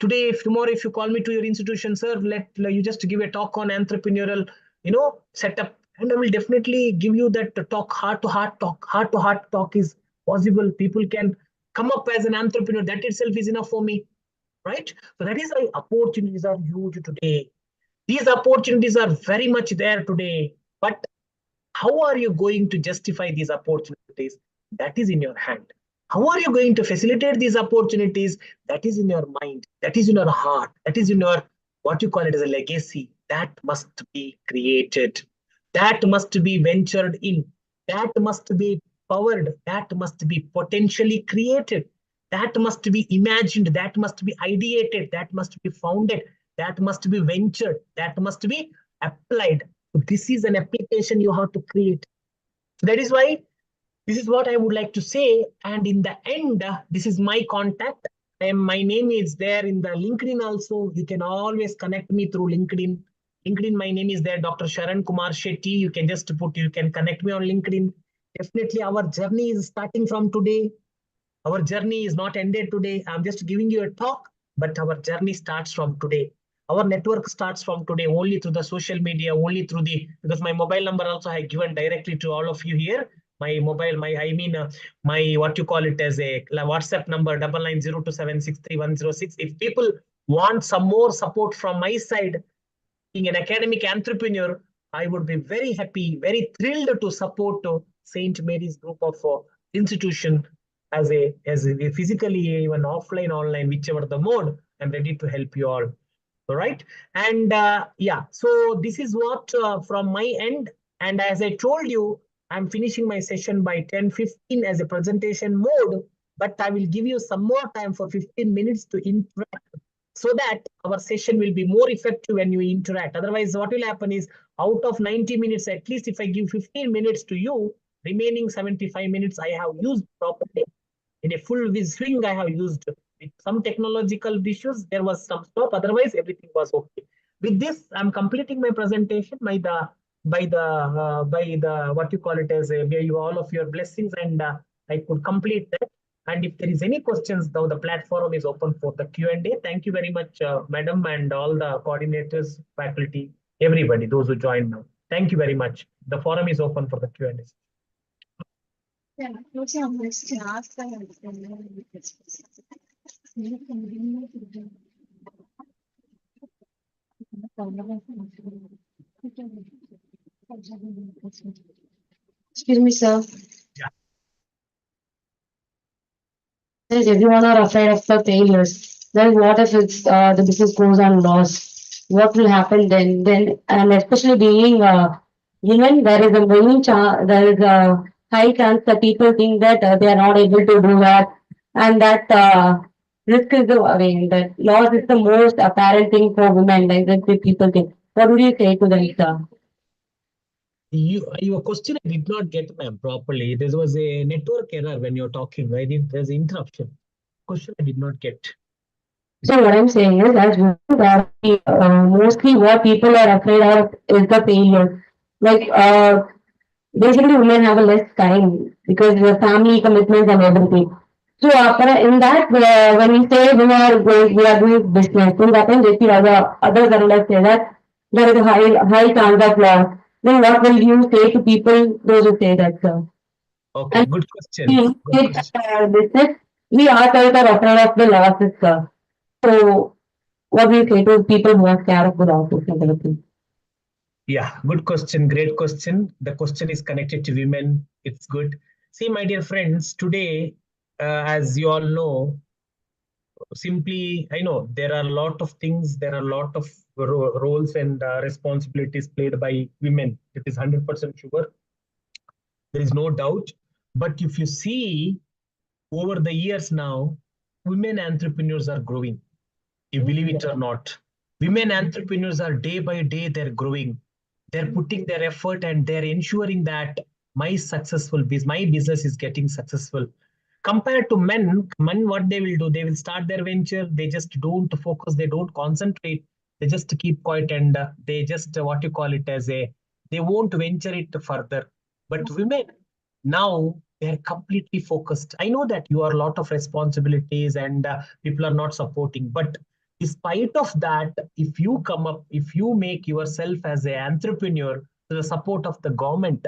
Today, tomorrow, if you call me to your institution, sir, you just give a talk on entrepreneurial, setup, and I will definitely give you that talk, heart-to-heart talk. Heart-to-heart talk is possible. People can come up as an entrepreneur. That itself is enough for me, right? So that is why opportunities are huge today. These opportunities are very much there today. But how are you going to justify these opportunities? That is in your hand. How are you going to facilitate these opportunities? That is in your mind. That is in your heart. That is in your, what you call it as a legacy. That must be created. That must be ventured in. That must be powered. That must be potentially created. That must be imagined. That must be ideated. That must be founded. That must be ventured. That must be applied. So this is an application you have to create. So that is why this is what I would like to say. And in the end, this is my contact. My name is there in the LinkedIn also. You can always connect me through LinkedIn. LinkedIn, my name is there, Dr. Sharan Kumar Shetty. You can connect me on LinkedIn. Definitely our journey is starting from today. Our journey is not ended today. I'm just giving you a talk, but our journey starts from today. Our network starts from today only through the social media, only through the, because my mobile number also I given directly to all of you here. My mobile, my what you call it as a WhatsApp number 9902763106. If people want some more support from my side, being an academic entrepreneur, I would be very happy, very thrilled to support St. Mary's group of institution as a physically, even offline, online, whichever the mode. I'm ready to help you all. All right. And yeah, so this is what from my end. And as I told you, I'm finishing my session by 10:15 as a presentation mode, but I will give you some more time for 15 minutes to interact so that our session will be more effective when you interact. Otherwise, what will happen is out of 90 minutes, at least if I give 15 minutes to you, remaining 75 minutes I have used properly. In a full swing, I have used. With some technological issues, there was some stop. Otherwise, everything was okay. With this, I'm completing my presentation by the what you call it as a, by you all of your blessings, and I could complete that. And if there is any questions, though, the platform is open for the Q&A. Thank you very much, madam, and all the coordinators, faculty, everybody, those who joined now. Thank you very much. The forum is open for the Q&A. Yeah, what's your question? Ask them. Excuse me, sir. Yeah. Says everyone are afraid of the failures. Then what if it's the business goes on loss? What will happen then? Then and especially being women, there is a there is a high chance that people think that they are not able to do that, and that risk is the, I mean, that loss is the most apparent thing for women. Like that the people think. What would you say to them, sir? Your question I did not get, ma'am, properly. There was a network error when you're talking, right? There's an interruption. Question I did not get. So what I'm saying is, as women, mostly what people are afraid of is the failure. Like, basically, women have a less time because the family commitments and everything. So after in that, when we say we are doing business, in that time, they feel other governments say that there is a high chance of loss. Then what will you say to people those who say that, sir? Okay, And good we question. Good in question. business, we ourselves are afraid of the losses, sir. So what do you say to people who are scared of the losses and everything? Yeah, good question. Great question. The question is connected to women. It's good. See, my dear friends, today, as you all know, simply, I know there are a lot of things, there are a lot of roles and responsibilities played by women. It is 100% sure. There is no doubt. But if you see over the years now, women entrepreneurs are growing. You believe it or not. Women entrepreneurs are day by day, they're growing. They're putting their effort and they're ensuring that my business is getting successful. Compared to men, what they will do, they will start their venture, they just don't focus, they don't concentrate, they just keep quiet and they just what you call it as a, they won't venture it further. But women, now they're completely focused. I know that you are a lot of responsibilities and people are not supporting, but despite of that, if you come up, if you make yourself as an entrepreneur to the support of the government,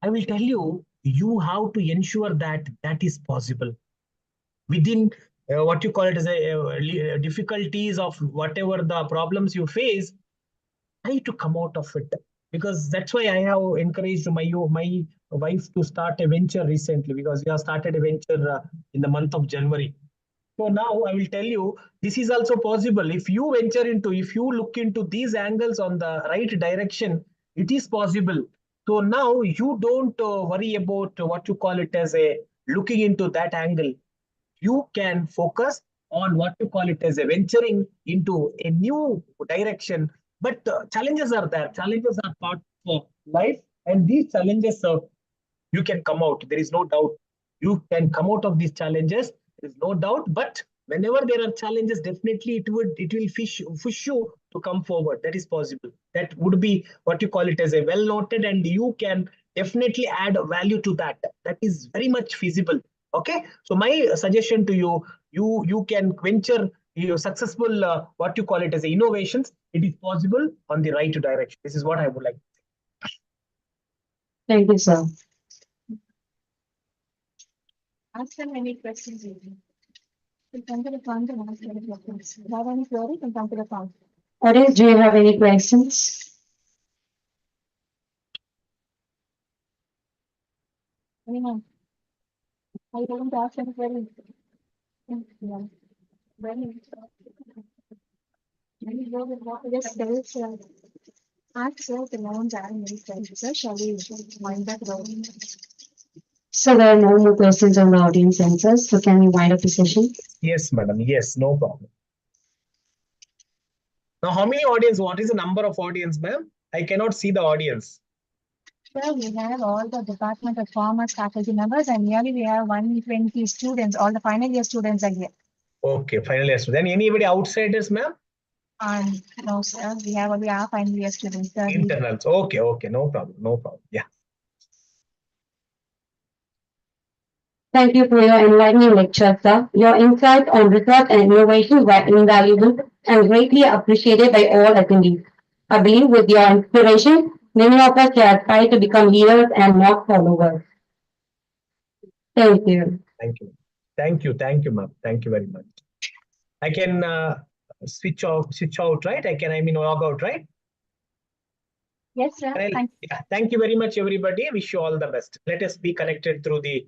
I will tell you, you have to ensure that that is possible within what you call it as a difficulties of whatever the problems you face. Try to come out of it, because that's why I have encouraged my wife to start a venture recently, because we have started a venture in the month of January. So now I will tell you, this is also possible. If you venture into, if you look into these angles on the right direction, it is possible. So now you don't worry about what you call it as a looking into that angle. You can focus on what you call it as a venturing into a new direction. But challenges are there. Challenges are part of life, and these challenges you can come out. There is no doubt. You can come out of these challenges. There is no doubt. But whenever there are challenges, definitely it will push you to come forward. That is possible. That would be what you call it as a well noted, and you can definitely add value to that. That is very much feasible. Okay, so my suggestion to you, you can venture your successful what you call it as innovations. It is possible on the right direction. This is what I would like. Thank you, sir. Ask them any questions. You can come to the front and ask any questions. If you have any query, you can come to the front. Audience, do you have any questions? Anyone? I don't ask any query. Yeah. Very. Maybe go with what just tell sir. Ask sir the loans are any questions. Sir, shall we wind up going? So there are no more questions on the audience answers. So can we wind up the session? Yes, madam. Yes, no problem. Now, how many audience? What is the number of audience, ma'am? I cannot see the audience. Sir, we have all the Department of Commerce faculty members and nearly we have 120 students. All the final year students are here. Okay, final year. Then anybody outsiders, ma'am? No, sir, we have only our final year students. Sir. Internals. Okay, okay, no problem, no problem. Yeah. Thank you for your enlightening lecture, sir. Your insights on research and innovation were invaluable and greatly appreciated by all attendees. I believe with your inspiration, many of us shall aspire to become leaders and not followers. Thank you. Thank you. Thank you. Thank you, ma'am. Thank you very much. I can switch out, right? I mean, log out, right? Yes, sir. Yeah, thank you very much, everybody. Wish you all the best. Let us be connected through the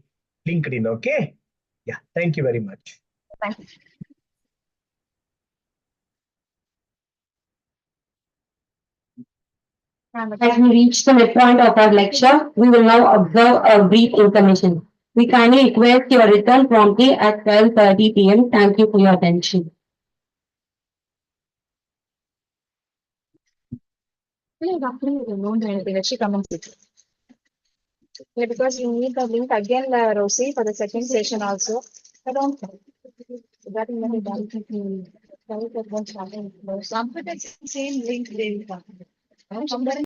LinkedIn, okay? Yeah, thank you very much. Thank you. As we reach the midpoint of our lecture, we will now observe a brief intermission. We kindly request your return promptly at 12:30 p.m. Thank you for your attention. Roughly, you don't do anything. Let she come and sit. Yeah, because you need the link again, Rosie, for the second session also. I don't know. That is very done. That is what happened. Some of the same link they will come.